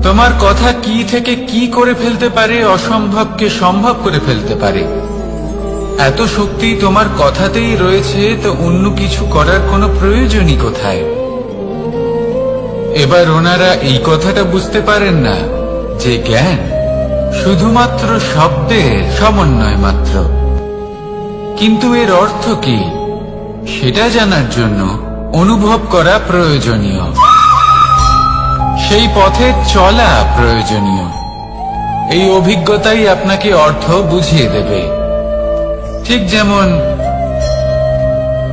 তোমার কথা কি থেকে কি করে ফেলতে পারে, অসম্ভবকে সম্ভব করে ফেলতে পারে। এত শক্তি তোমার কথাতেই রয়েছে, তো অন্য কিছু করার কোনো প্রয়োজনই কোথায়? এবার ওনারা এই কথাটা বুঝতে পারেন না যে জ্ঞান শুধুমাত্র শব্দের সমন্বয় মাত্র। কিন্তু এর অর্থ কি সেটা জানার জন্য অনুভব করা প্রয়োজনীয়, সেই পথে চলা প্রয়োজনীয়। এই অভিজ্ঞতাই আপনাকে অর্থ বুঝিয়ে দেবে। ঠিক যেমন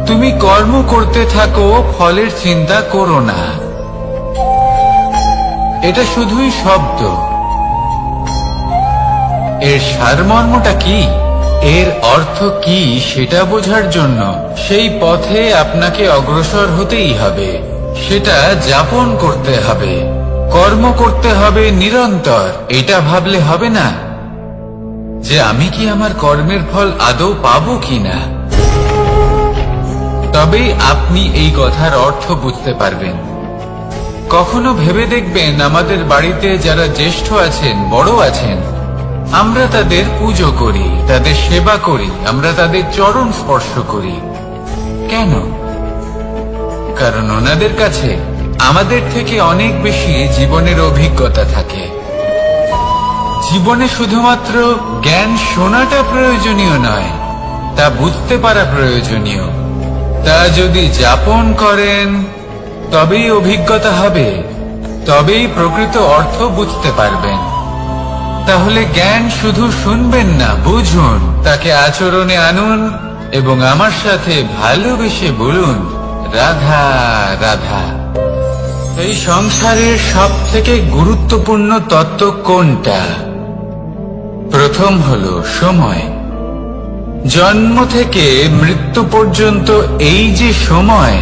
তুমি কর্ম করতে থাকো, ফলের চিন্তা করো না, এটা শুধুই শব্দ। এর সারমর্মটা কি, এর অর্থ কি সেটা বোঝার জন্য সেই পথে আপনাকে অগ্রসর হতেই হবে, সেটা যাপন করতে হবে, কর্ম করতে হবে নিরন্তর। এটা ভাবলে হবে না যে আমি কি আমার কর্মের ফল আদৌ পাবো কিনা, তবেই আপনি এই কথার অর্থ বুঝতে পারবেন। কখনো ভেবে দেখবেন, আমাদের বাড়িতে যারা জ্যেষ্ঠ আছেন, বড় আছেন, আমরা তাদের পুজো করি, তাদের সেবা করি, আমরা তাদের চরণ স্পর্শ করি। কেন? কারণ ওনাদের কাছে আমাদের থেকে অনেক বেশি জীবনের অভিজ্ঞতা থাকে। জীবনে শুধুমাত্র জ্ঞান শোনাটা প্রয়োজনীয় নয়, তা বুঝতে পারা প্রয়োজনীয়। তা যদি যাপন করেন তবেই অভিজ্ঞতা হবে, তবেই প্রকৃত অর্থ বুঝতে পারবেন। তাহলে জ্ঞান শুধু শুনবেন না, বুঝুন, তাকে আচরণে আনুন এবং আমার সাথে ভালোবেসে বলুন, রাধা রাধা। এই সংসারের সব থেকে গুরুত্বপূর্ণ তত্ত্ব কোনটা? প্রথম হলো সময়। জন্ম থেকে মৃত্যু পর্যন্ত এই যে সময়,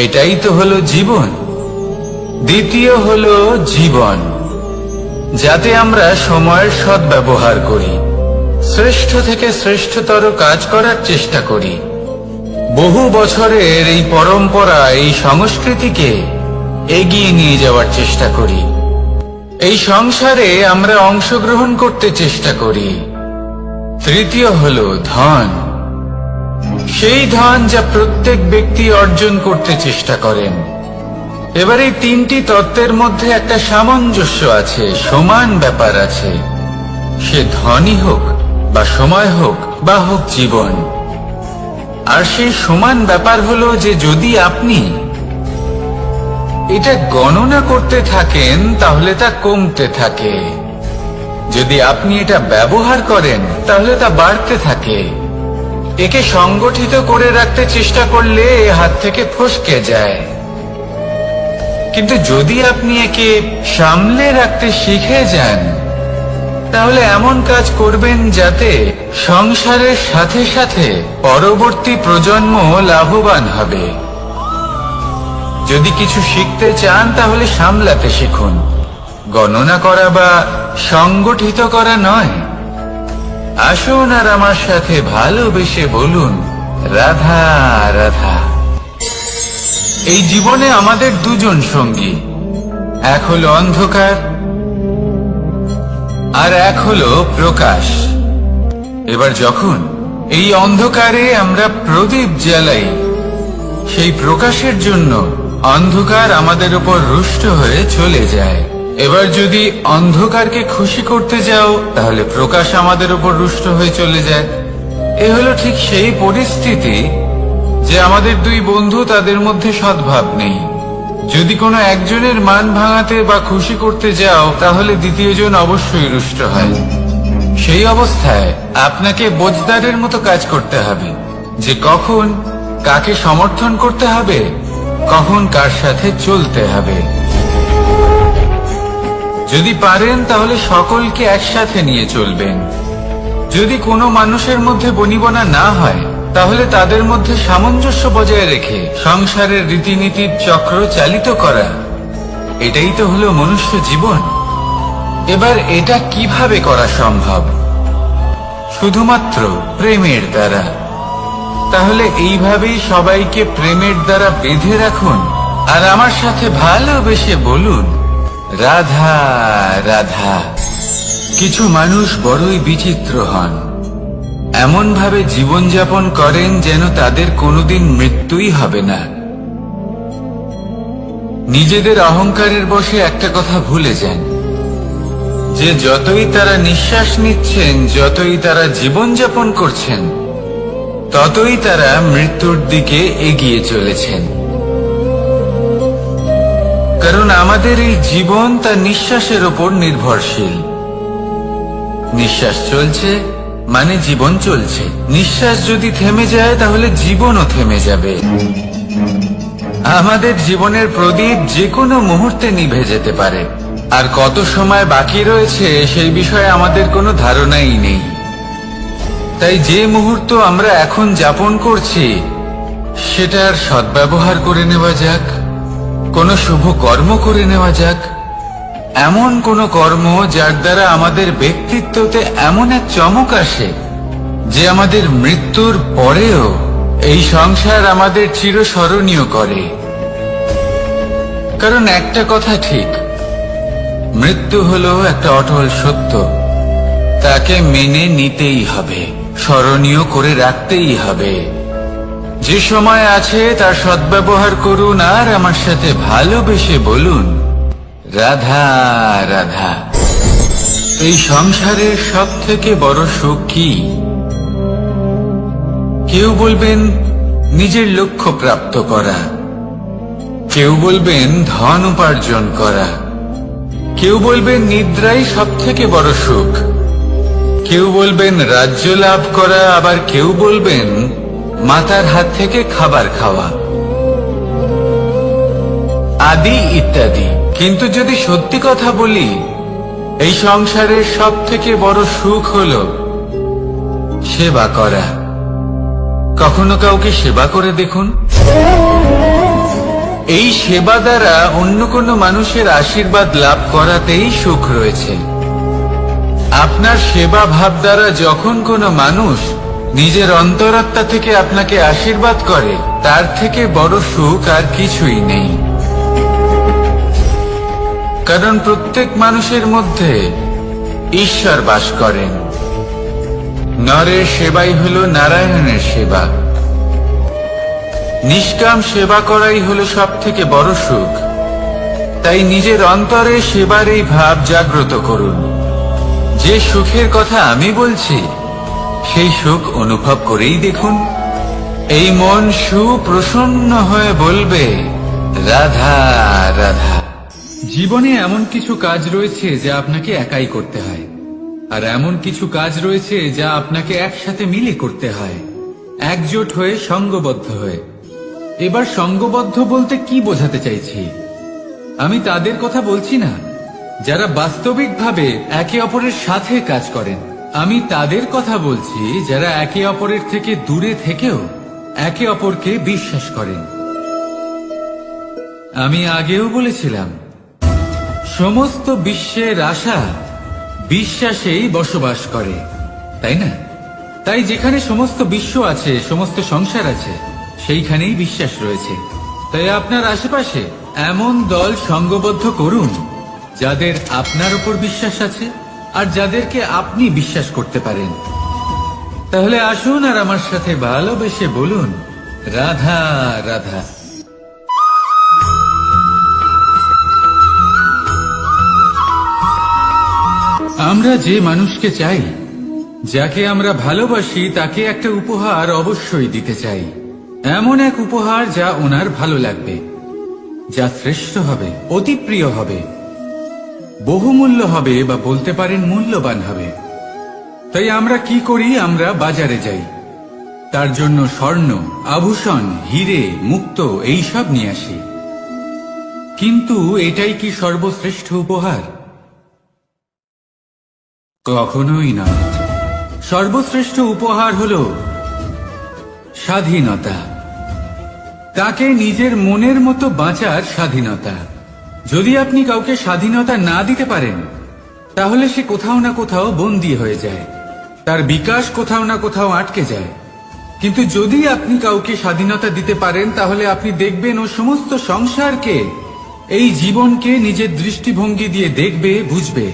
এটাই তো হলো জীবন। দ্বিতীয় হলো জীবন, যাতে আমরা সময়ের সদ্ব্যবহার করি, শ্রেষ্ঠ থেকে শ্রেষ্ঠতর কাজ করার চেষ্টা করি, বহু বছরের এই পরম্পরা, এই সংস্কৃতিকে এগিয়ে নিয়ে যাওয়ার চেষ্টা করি, এই সংসারে আমরা অংশগ্রহণ করতে চেষ্টা করি। তৃতীয় হলো ধন, সেই ধন যা প্রত্যেক ব্যক্তি অর্জন করতে চেষ্টা করেন। এবার এই তিনটি তত্ত্বের মধ্যে একটা সামঞ্জস্য আছে, সমান ব্যাপার আছে। সে ধনই হোক বা সময় হোক বা হোক জীবন। আর সেই সমান ব্যাপার হলো যে যদি আপনি এটা গণনা করতে থাকেন তাহলে তা কমতে থাকে, যদি আপনি এটা ব্যবহার করেন তাহলে তা বাড়তে থাকে। একে সংগঠিত করে রাখতে চেষ্টা করলে এ হাত থেকে ফসকে যায়, কিন্তু যদি আপনি একে সামলে রাখতে শিখে যান তাহলে এমন কাজ করবেন যাতে সংসারের সাথে সাথে পরবর্তী প্রজন্ম লাভবান হবে। যদি কিছু শিখতে চান তাহলে সামলাতে শিখুন, গণনা করা বা সংগঠিত করা নয়। আসুন আর আমার সাথে ভালোবেসে বলুন, রাধা রাধা। এই জীবনে আমাদের দুজন সঙ্গী, এক হলো অন্ধকার আর এক হলো প্রকাশ। এবার যখন এই অন্ধকারে আমরা প্রদীপ জ্বালাই, সেই প্রকাশের জন্য অন্ধকার আমাদের উপর রুষ্ট হয়ে চলে যায়। এবার যদি অন্ধকারকে খুশি করতে যাও তাহলে প্রকাশ আমাদের উপর রুষ্ট হয়ে চলে যায়। এ হলো ঠিক সেই পরিস্থিতি যে আমাদের দুই বন্ধু, তাদের মধ্যে সদ্ভাব নেই। যদি কোনো একজনের মান ভাঙাতে বা খুশি করতে যাও তাহলে দ্বিতীয়জন অবশ্যই রুষ্ট হয়। সেই অবস্থায় আপনাকে বোঝদারের মতো কাজ করতে হবে যে কখন কাকে সমর্থন করতে হবে, কখন কার সাথে চলতে হবে। যদি পারেন তাহলে সকলকে একসাথে নিয়ে চলবেন। যদি কোনো মানুষের মধ্যে বনিবনা না হয় তাহলে তাদের মধ্যে সামঞ্জস্য বজায় রেখে সংসারের রীতিনীতির চক্র চালিত করা, এটাই তো হলো মনুষ্য জীবন। এবার এটা কিভাবে করা সম্ভব? শুধুমাত্র প্রেমের দ্বারা। তাহলে এইভাবেই সবাইকে প্রেমের দ্বারা বেঁধে রাখুন আর আমার সাথে ভালোবেসে বলুন, রাধা রাধা। কিছু মানুষ বড়ই বিচিত্র হন, এমন ভাবে জীবনযাপন করেন যেন তাদের কোনোদিন মৃত্যুই হবে না। নিজেদের অহংকারের বশে একটা কথা ভুলে যান যে যতই তারা নিঃশ্বাস নিচ্ছেন, যতই তারা জীবনযাপন করছেন, ততই তারা মৃত্যুর দিকে এগিয়ে চলেছেন। কারণ আমাদের এই জীবন তার নিঃশ্বাসের উপর নির্ভরশীল। নিঃশ্বাস চলছে মানে জীবন চলছে। নিঃশ্বাস যদি থেমে যায় তাহলে জীবনও থেমে যাবে। আমাদের জীবনের প্রদীপ যে কোনো মুহূর্তে নিভে যেতে পারে, আর কত সময় বাকি রয়েছে সেই বিষয়ে আমাদের কোনো ধারণাই নেই। তাই যে মুহূর্ত আমরা এখন যাপন করছি সেটার সদ্ব্যবহার করে নেওয়া যাক, কোনো শুভ কর্ম করে নেওয়া যাক, এমন কোনো কর্ম যার দ্বারা আমাদের ব্যক্তিত্বতে এমন এক চমক আসে যে আমাদের মৃত্যুর পরেও এই সংসার আমাদের চিরস্মরণীয় করে। কারণ একটা কথা ঠিক, মৃত্যু হলো একটা অটল সত্য, তাকে মেনে নিতেই হবে, স্মরণীয় করে রাখতেই হবে। যে সময় আছে তার সদ্ব্যবহার করুন আর আমার সাথে ভালোবেসে বলুন, রাধা রাধা। এই সংসারের সব থেকে বড় সুখ কি? কেউ বলবেন নিজের লক্ষ্য প্রাপ্ত করা, কেউ বলবেন ধন উপার্জন করা, কেউ বলবেন নিদ্রাই সব থেকে বড় সুখ, কেউ বলবেন রাজ্য লাভ করা, আবার কেউ বলবেন মাতার হাত থেকে খাবার খাওয়া। আদি ইত্যাদি। কিন্তু যদি সত্যি কথা বলি, এই সংসারের সব থেকে বড় সুখ হলো সেবা করা। কখনো কাউকে সেবা করে দেখুন। এই সেবা দ্বারা অন্য কোনো মানুষের আশীর্বাদ লাভ করাতেই সুখ রয়েছে। আপনার সেবা ভাব দ্বারা যখন কোনো মানুষ নিজের অন্তরাত্মা থেকে আপনাকে আশীর্বাদ করে, তার থেকে বড় সুখ আর কিছুই নেই। কারণ প্রত্যেক মানুষের মধ্যে ঈশ্বর বাস করেন। নরের সেবাই হলো নারায়ণের সেবা। নিষ্কাম সেবা করাই হলো সব থেকে বড় সুখ। তাই নিজের অন্তরে সেবার এই ভাব জাগ্রত করুন। যে সুখের কথা আমি বলছি, সেই সুখ অনুভব করেই দেখুন। এই মন সুপ্রসন্ন হয়ে বলবে, রাধা রাধা। জীবনে এমন কিছু কাজ রয়েছে যা আপনাকে একাই করতে হয়, আর এমন কিছু কাজ রয়েছে যা আপনাকে একসাথে মিলে করতে হয়, একজোট হয়ে, সঙ্গবদ্ধ হয়ে। এবার সঙ্গবদ্ধ বলতে কি বোঝাতে চাইছি? আমি তাদের কথা বলছি না যারা বাস্তবিকভাবে একে অপরের সাথে কাজ করেন। আমি তাদের কথা বলছি যারা একে অপরের থেকে দূরে থেকেও একে অপরকে বিশ্বাস করেন। আমি আগেও বলেছিলাম, সমস্ত বিশ্বের আশা বিশ্বাসেই বসবাস করে, তাই না? তাই যেখানে সমস্ত বিশ্ব আছে, সমস্ত সংসার আছে, সেইখানেই বিশ্বাস রয়েছে। তাই আপনার আশেপাশে এমন দল সঙ্গবদ্ধ করুন যাদের আপনার উপর বিশ্বাস আছে আর যাদেরকে আপনি বিশ্বাস করতে পারেন। তাহলে আসুন আর আমার সাথে ভালোবেসে বলুন, রাধা রাধা। আমরা যে মানুষকে চাই, যাকে আমরা ভালোবাসি, তাকে একটা উপহার অবশ্যই দিতে চাই। এমন এক উপহার যা ওনার ভালো লাগবে, যা শ্রেষ্ঠ হবে, অতি প্রিয় হবে, বহুমূল্য হবে, বা বলতে পারেন মূল্যবান হবে। তাই আমরা কি করি? আমরা বাজারে যাই, তার জন্য স্বর্ণ, আভূষণ, হিরে, মুক্ত এইসব নিয়ে আসি। কিন্তু এটাই কি সর্বশ্রেষ্ঠ উপহার? কখনোই নয়। সর্বশ্রেষ্ঠ উপহার হলো স্বাধীনতা। তাকে নিজের মনের মতো বাঁচার স্বাধীনতা। যদি আপনি কাউকে স্বাধীনতা না দিতে পারেন, তাহলে সে কোথাও না কোথাও বন্দী হয়ে যায়, তার বিকাশ কোথাও না কোথাও আটকে যায়। কিন্তু যদি আপনি কাউকে স্বাধীনতা দিতে পারেন, তাহলে আপনি দেখবেন ও সমস্ত সংসারকে, এই জীবনকে নিজের দৃষ্টিভঙ্গি দিয়ে দেখবে, বুঝবে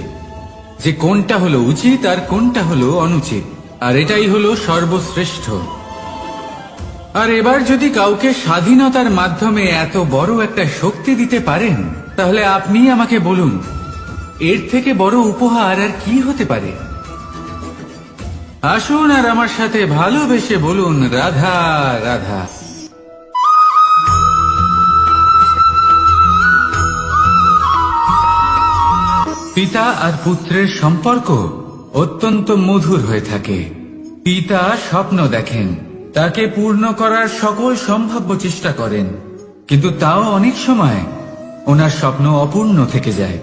যে কোনটা হলো উচিত আর কোনটা হলো অনুচিত। আর এটাই হলো সর্বশ্রেষ্ঠ। আর এবার যদি কাউকে স্বাধীনতার মাধ্যমে এত বড় একটা শক্তি দিতে পারেন, তাহলে আপনি আমাকে বলুন, এর থেকে বড় উপহার আর কি হতে পারে? আসুন আর আমার সাথে ভালোবেসে বলুন, রাধা রাধা। পিতা আর পুত্রের সম্পর্ক অত্যন্ত মধুর হয়ে থাকে। পিতা স্বপ্ন দেখেন, তাকে পূর্ণ করার সকল সম্ভাব্য চেষ্টা করেন, কিন্তু তাও অনেক সময় ওনার স্বপ্ন অপূর্ণ থেকে যায়।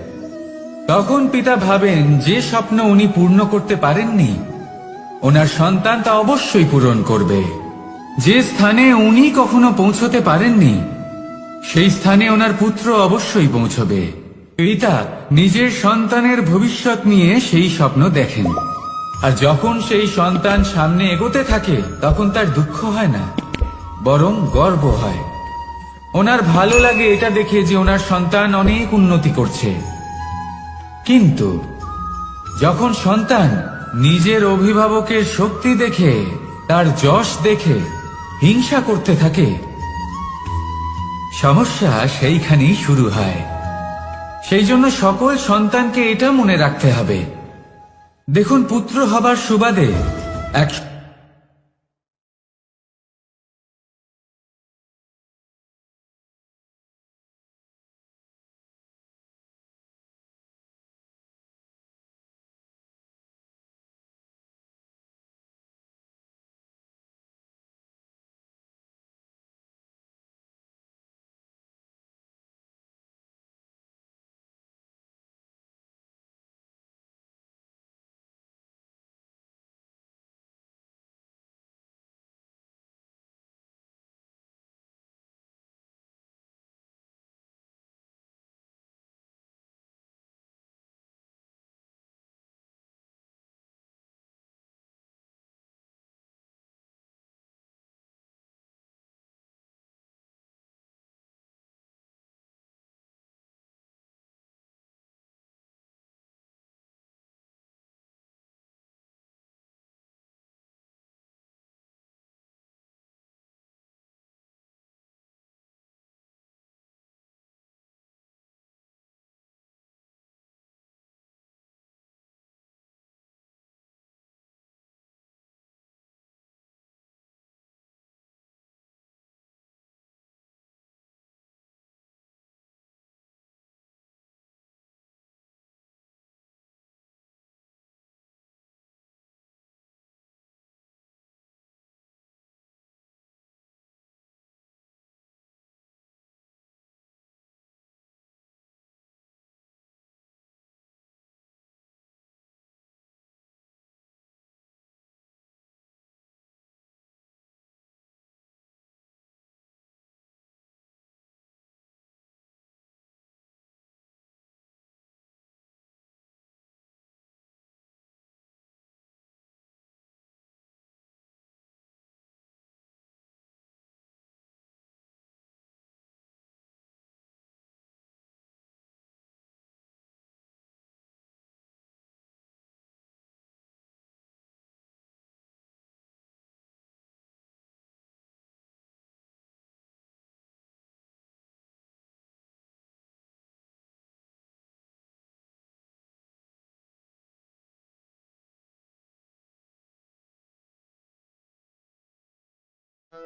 তখন পিতা ভাবেন যে স্বপ্ন উনি পূর্ণ করতে পারেননি, ওনার সন্তান তা অবশ্যই পূরণ করবে। যে স্থানে উনি কখনো পৌঁছতে পারেননি, সেই স্থানে ওনার পুত্র অবশ্যই পৌঁছবে। পিতা নিজের সন্তানের ভবিষ্যৎ নিয়ে সেই স্বপ্ন দেখেন, আর যখন সেই সন্তান সামনে এগোতে থাকে, তখন তার দুঃখ হয় না, বরং গর্ব হয়। ওনার ভালো লাগে এটা দেখে যে ওনার সন্তান অনেক উন্নতি করছে। কিন্তু যখন সন্তান নিজের অভিভাবকের শক্তি দেখে, তার যশ দেখে হিংসা করতে থাকে, সমস্যা সেইখানেই শুরু হয়। সেই জন্য সকল সন্তানকে এটা মনে রাখতে হবে, দেখুন, পুত্র হবার সুবাদে এক আমরা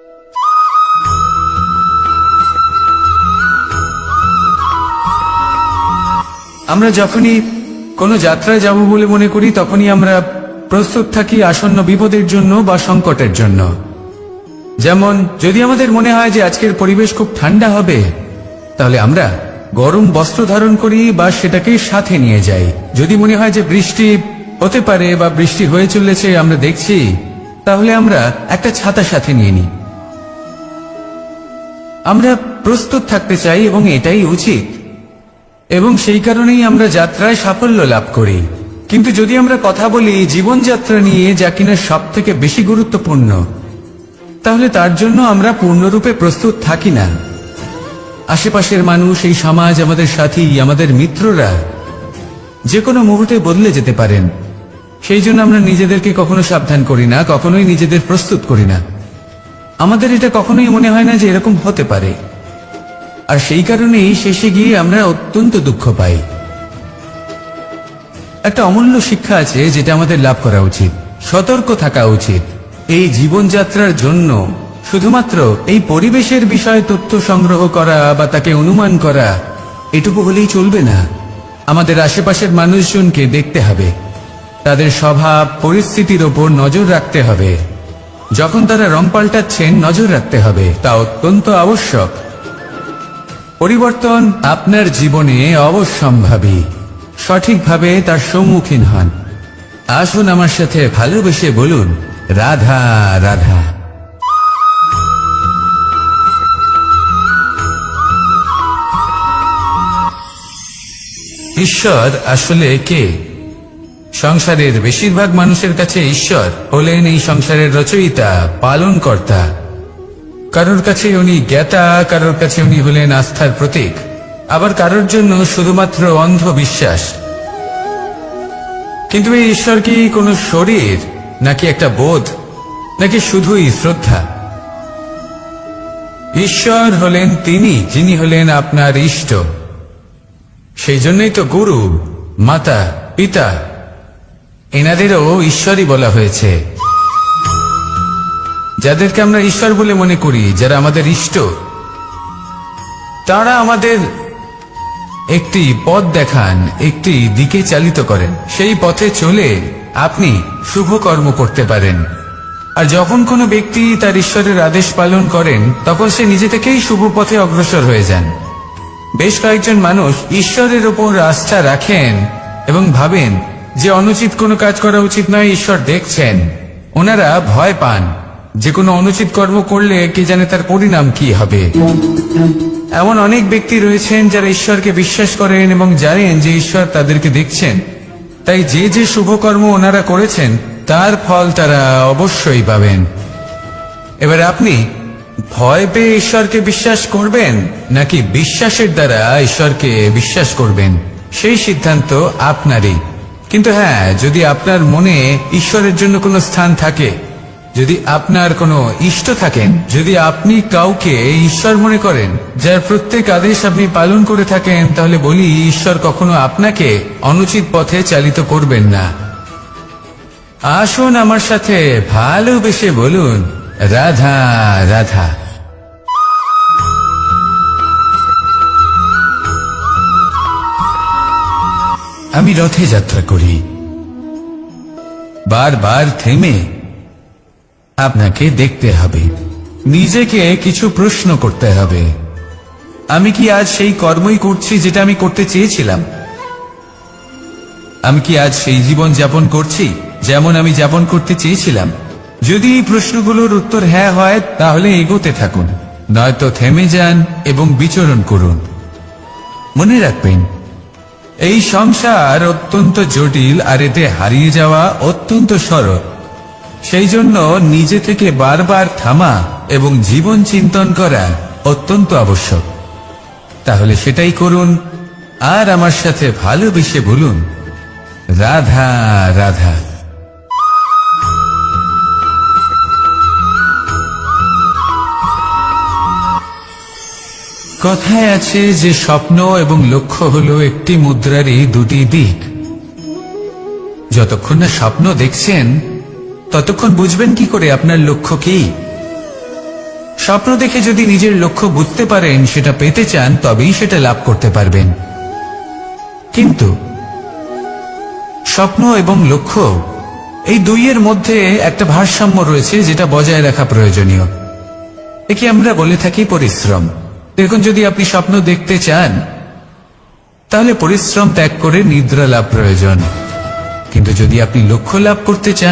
যখনই কোনো যাত্রায় যাব বলে মনে করি তখনই আমরা প্রস্তুত থাকি আসন্ন বিপদের জন্য বা সংকটের জন্য। যেমন যদি আমাদের মনে হয় যে আজকের পরিবেশ খুব ঠান্ডা হবে, তাহলে আমরা গরম বস্ত্র ধারণ করি বা সেটাকে সাথে নিয়ে যাই। যদি মনে হয় যে বৃষ্টি হতে পারে বা বৃষ্টি হয়ে চলেছে আমরা দেখছি, তাহলে আমরা একটা ছাতা সাথে নিয়ে নিই। আমরা প্রস্তুত থাকতে চাই এবং এটাই উচিত, এবং সেই কারণেই আমরা যাত্রায় সাফল্য লাভ করি। কিন্তু যদি আমরা কথা বলি জীবনযাত্রা নিয়ে, যা কিনা সব থেকে বেশি গুরুত্বপূর্ণ, তাহলে তার জন্য আমরা পূর্ণরূপে প্রস্তুত থাকি না। আশেপাশের মানুষ, এই সমাজ, আমাদের সাথী, আমাদের মিত্ররা যে কোনো মুহূর্তে বদলে যেতে পারেন। সেই জন্য আমরা নিজেদেরকে কখনো সাবধান করি না, কখনোই নিজেদের প্রস্তুত করি না। আমাদের এটা কখনোই মনে হয় না যে এরকম হতে পারে, আর সেই কারণেই শেষে গিয়ে আমরা অত্যন্ত দুঃখ পাই। একটা অমূল্য শিক্ষা আছে যেটা আমাদের লাভ করা উচিত। সতর্ক থাকা উচিত। এই জীবনযাত্রার জন্য শুধুমাত্র এই পরিবেশের বিষয়ে তথ্য সংগ্রহ করা বা তাকে অনুমান করা এটুকু হলেই চলবে না। আমাদের আশেপাশের মানুষজনকে দেখতে হবে, তাদের স্বভাব পরিস্থিতির ওপর নজর রাখতে হবে। যখন তারা রং পাল্টাচ্ছেন নজর রাখতে হবে, তা অত্যন্ত আবশ্যক। পরিবর্তন আপনার জীবনে অবশ্যম্ভাবী। সঠিকভাবে তার সম্মুখীন হন। আসুন আমার সাথে ভালোবেসে বলুন, রাধা রাধা। ঈশ্বর আসলে কে? সংসারের বেশিরভাগ মানুষের কাছে ঈশ্বর হলেন এই সংসারের রচয়িতা, পালনকর্তা। কারোর কাছে উনি জ্ঞাতা, কারোর কাছে উনি হলেন আস্থার প্রতীক, আবার কারোর জন্য শুধুমাত্র অন্ধ বিশ্বাস। কিন্তু এই ঈশ্বর কি কোনো শরীর, নাকি একটা বোধ, নাকি শুধুই শ্রদ্ধা? ঈশ্বর হলেন তিনি যিনি হলেন আপনার ইষ্ট। সেই জন্যই তো গুরু, মাতা, পিতা এনাদেরও ঈশ্বরই বলা হয়েছে। যাদেরকে আমরা ঈশ্বর বলে মনে করি, যারা আমাদের ইষ্ট, তারা আমাদের একটি পথ দেখান, একটি দিকে চালিত করেন। সেই পথে চলে আপনি শুভ কর্ম করতে পারেন। আর যখন কোনো ব্যক্তি তার ঈশ্বরের আদেশ পালন করেন, তখন সে নিজে থেকেই শুভ পথে অগ্রসর হয়ে যান। বেশ কয়েকজন মানুষ ঈশ্বরের উপর আস্থা রাখেন এবং ভাবেন যে অনুচিত কোনো কাজ করা উচিত নয়, ঈশ্বর দেখছেন। ওনারা ভয় পান যে কোনো অনুচিত কর্ম করলে কে জানে তার পরিণাম কি হবে। এমন অনেক ব্যক্তি রয়েছেন যারা ঈশ্বরকে বিশ্বাস করেন এবং জানেন যে ঈশ্বর তাদেরকে দেখছেন, তাই যে যে শুভ কর্ম ওনারা করেছেন তার ফল তারা অবশ্যই পাবেন। এবার আপনি ভয় পেয়ে ঈশ্বরকে বিশ্বাস করবেন, নাকি বিশ্বাসের দ্বারা ঈশ্বরকে বিশ্বাস করবেন, সেই সিদ্ধান্ত আপনারই। কিন্তু হ্যাঁ, যদি আপনার মনে ঈশ্বরের জন্য কোনো স্থান থাকে, যদি আপনার কোনো ইষ্ট থাকেন, যদি আপনি কাউকে ঈশ্বর মনে করেন, যার প্রত্যেক আদেশ আপনি পালন করে থাকেন, তাহলে বলি ঈশ্বর কখনো আপনাকে অনুচিত পথে চালিত করবেন না। আসুন আমার সাথে ভালোবেসে বলুন, রাধা রাধা। আমি রথে যাত্রা করি। বারবার থেমে আপনাকে দেখতে হবে, নিজেকে কিছু প্রশ্ন করতে হবে। আমি কি আজ সেই কর্মই করছি যেটা আমি করতে চেয়েছিলাম? আমি কি আজ সেই জীবন যাপন করছি যেমন আমি যাপন করতে চেয়েছিলাম? যদি এই প্রশ্নগুলোর উত্তর হ্যাঁ হয়, তাহলে এগোতে থাকুন, নয়তো থেমে যান এবং বিচরণ করুন। মনে রাখবেন, এই সংসার অত্যন্ত জটিল, আর এতে হারিয়ে যাওয়া অত্যন্ত সরল। সেই জন্য নিজে থেকে বারবার থামা এবং জীবন চিন্তন করা অত্যন্ত আবশ্যক। তাহলে সেটাই করুন, আর আমার সাথে ভালোবেসে বলুন, রাধা রাধা। কথায় আছে যে স্বপ্ন এবং লক্ষ্য হলো একটি মুদ্রারই দুটি দিক। যতক্ষণ না স্বপ্ন দেখছেন, ততক্ষণ বুঝবেন কি করে আপনার লক্ষ্য কি? স্বপ্ন দেখে যদি নিজের লক্ষ্য বুঝতে পারেন, সেটা পেতে চান, তবেই সেটা লাভ করতে পারবেন। কিন্তু স্বপ্ন এবং লক্ষ্য, এই দুইয়ের মধ্যে একটা ভারসাম্য রয়েছে, যেটা বজায় রাখা প্রয়োজনীয়। একে আমরা বলে থাকি পরিশ্রম। দেখুন, যদি আপনি স্বপ্ন দেখতে চান, তাহলে পরিশ্রম ত্যাগ করে নিদ্রা লাভ প্রয়োজন। কিন্তু যদি আপনি লক্ষ্য লাভ করতে চান,